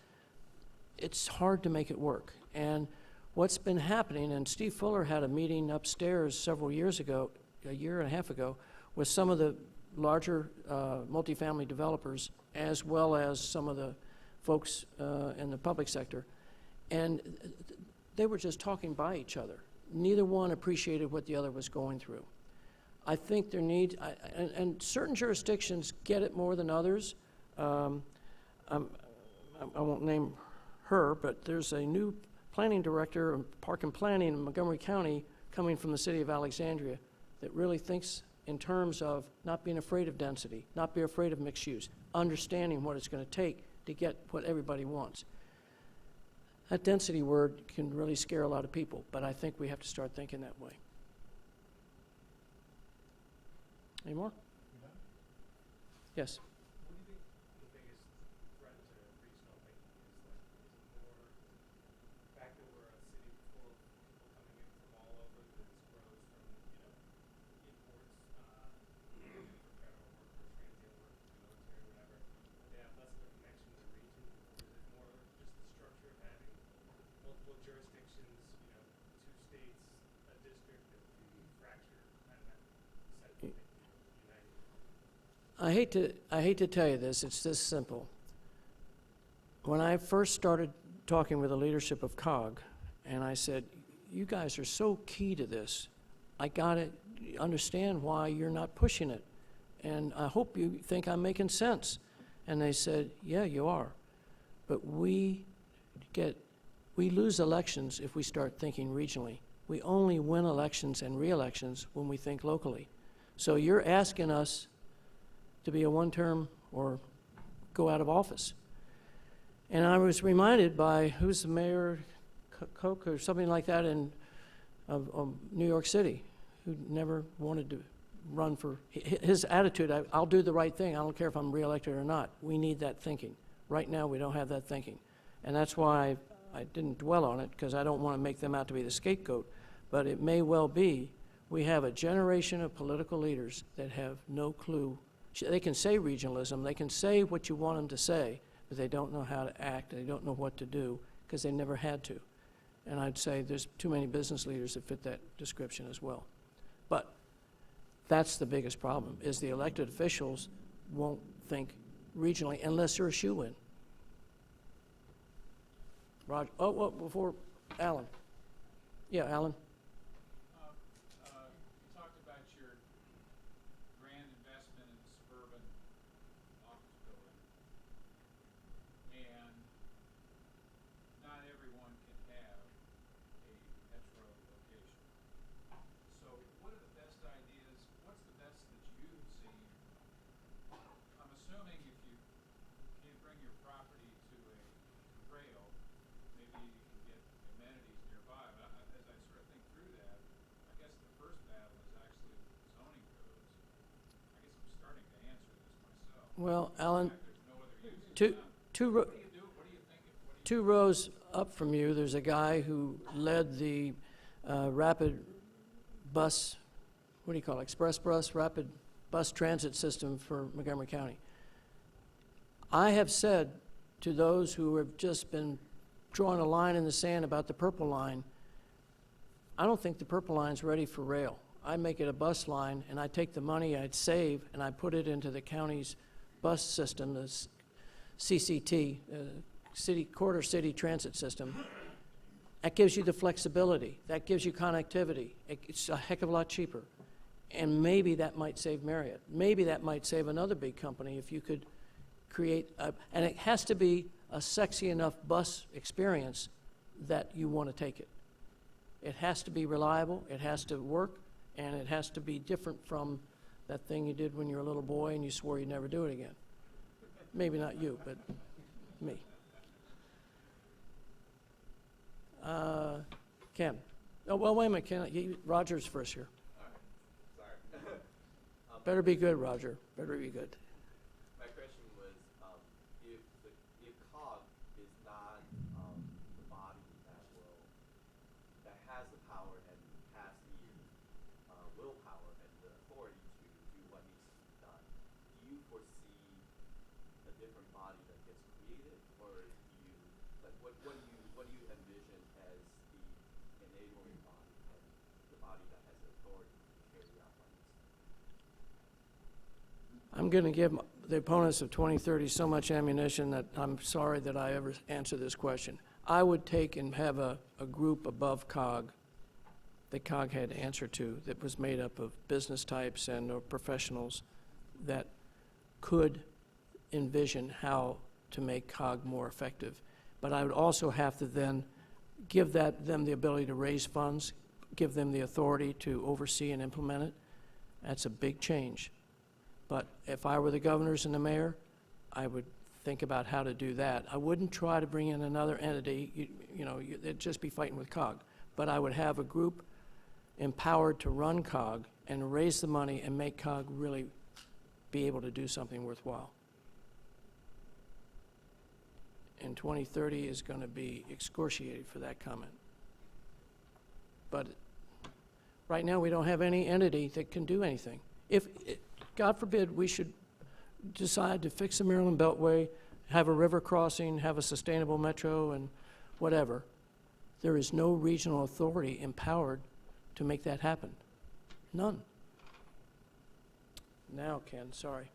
it's hard to make it work. And what's been happening, and Steve Fuller had a meeting upstairs several years ago, a year and a half ago, with some of the larger multifamily developers, as well as some of the folks in the public sector. And they were just talking by each other. Neither one appreciated what the other was going through. I think there needs, and certain jurisdictions get it more than others. I won't name her, but there's a new planning director of park and planning in Montgomery County coming from the city of Alexandria that really thinks in terms of not being afraid of density, not being afraid of mixed use, understanding what it's going to take to get what everybody wants. That density word can really scare a lot of people, but I think we have to start thinking that way. Any more? Yes. What do you think the biggest threat to regional thinking is? Like, is it more the fact that we're a city full of people coming in from all over that grows from, imports, for federal workers, transient workers, military, whatever, that they have less of a connection to the region? Or is it more just the structure of having multiple jurisdictions, two states, a district that can be fractured, kind of that central thinking united? I hate to tell you this, it's this simple. When I first started talking with the leadership of COG, and I said, you guys are so key to this, I gotta understand why you're not pushing it. And I hope you think I'm making sense. And they said, yeah, you are. But we lose elections if we start thinking regionally. We only win elections and re-elections when we think locally. So you're asking us to be a one-term or go out of office. And I was reminded by, who's the mayor, Koch or something like that of New York City, who never wanted to run for, his attitude, I'll do the right thing, I don't care if I'm reelected or not. We need that thinking. Right now, we don't have that thinking. And that's why I didn't dwell on it, because I don't want to make them out to be the scapegoat. But it may well be, we have a generation of political leaders that have no clue. They can say regionalism, they can say what you want them to say, but they don't know how to act, they don't know what to do, because they never had to. And I'd say there's too many business leaders that fit that description as well. But that's the biggest problem, is the elected officials won't think regionally unless they're a shoe-in. Roger, well, before Alan. Yeah, Alan. You talked about your grand investment in the suburban office building, and not everyone can have a metro location. So what are the best ideas? What's the best that you've seen? I'm assuming if you can't bring your property to a rail, maybe you can get amenities nearby. But as I sort of think through that, I guess the first battle is actually zoning codes. I guess I'm starting to answer this myself. Well, Alan, In fact, there's no other use two, for them. two, What do you do? What are you thinking? What do you two rows up from you, there's a guy who led the rapid bus, what do you call it, express bus, rapid bus transit system for Montgomery County. I have said to those who have just been drawing a line in the sand about the purple line, I don't think the purple line's ready for rail. I make it a bus line, and I take the money I'd save, and I put it into the county's bus system, the CCT, quarter city transit system. That gives you the flexibility. That gives you connectivity. It's a heck of a lot cheaper. And maybe that might save Marriott. Maybe that might save another big company if you could create, and it has to be a sexy enough bus experience that you want to take it. It has to be reliable, it has to work, and it has to be different from that thing you did when you were a little boy and you swore you'd never do it again. Maybe not you, but me. Ken. Oh, well, wait a minute, Ken. Roger's first here. Sorry. Better be good, Roger. Better be good. My question was, if COG is not the body that has the power and has the willpower and the authority to do what needs to be done, do you foresee a different body that gets created, or do you like what do you envision as the enabling body and the body that has the authority to carry out what needs to be done? I'm going to give the opponents of 2030 so much ammunition that I'm sorry that I ever answer this question. I would take and have a group above COG that COG had to answer to that was made up of business types and or professionals that could envision how to make COG more effective. But I would also have to then give them the ability to raise funds, give them the authority to oversee and implement it. That's a big change. But if I were the governors and the mayor, I would think about how to do that. I wouldn't try to bring in another entity, it'd just be fighting with COG. But I would have a group empowered to run COG and raise the money and make COG really be able to do something worthwhile. And 2030 is going to be excruciating for that comment. But right now, we don't have any entity that can do anything. If, God forbid, we should decide to fix the Maryland Beltway, have a river crossing, have a sustainable metro, and whatever, there is no regional authority empowered to make that happen. None. Now, Ken, sorry.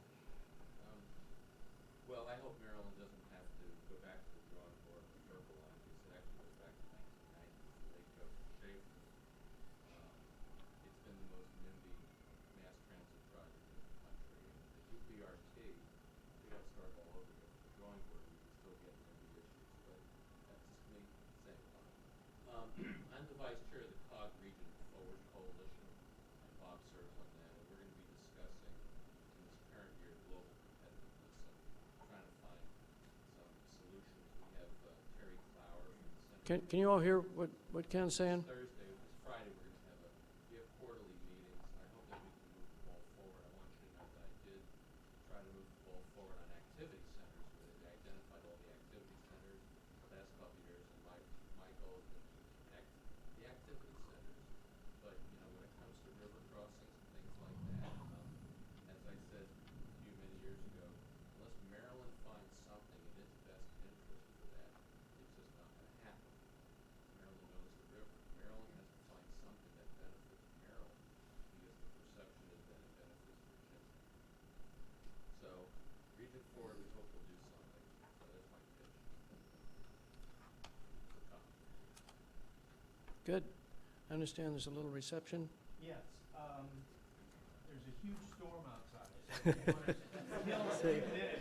Well, I hope Maryland doesn't have to go back to the drawing board on the purple line, because it actually goes back to 1990, late Joseph Schaefer. It's been the most NIMBY mass transit project in the country. And the UPRT, we got to start all over again. The drawing board, we can still get NIMBY issues, but that's just me saying I'm the vice chair of the COG Region Forward Coalition, and Bob serves on that, and we're going to be discussing in this current year global competitiveness and trying to find some solutions. We have Terry Clower from the Center. Can you all hear what Ken's saying? Thursday, this Friday, we're going to have we have quarterly meetings, and I hope that we can move the ball forward. I want you to know that I did try to move the ball forward on activity centers. We identified all the activity centers the last couple of years, and my goal has been to connect the activity centers. But, when it comes to river crossings and things like that, as I said many years ago, unless Maryland finds something in its best interest for that, it's just not going to happen. Maryland knows the river. Maryland has to find something that benefits Maryland, because the perception is that it benefits Virginia. So, Region 4, we hope will do something. So that's my pitch. So come. Good. I understand there's a little reception. Yes, there's a huge storm outside. So if you want to kill a few minutes,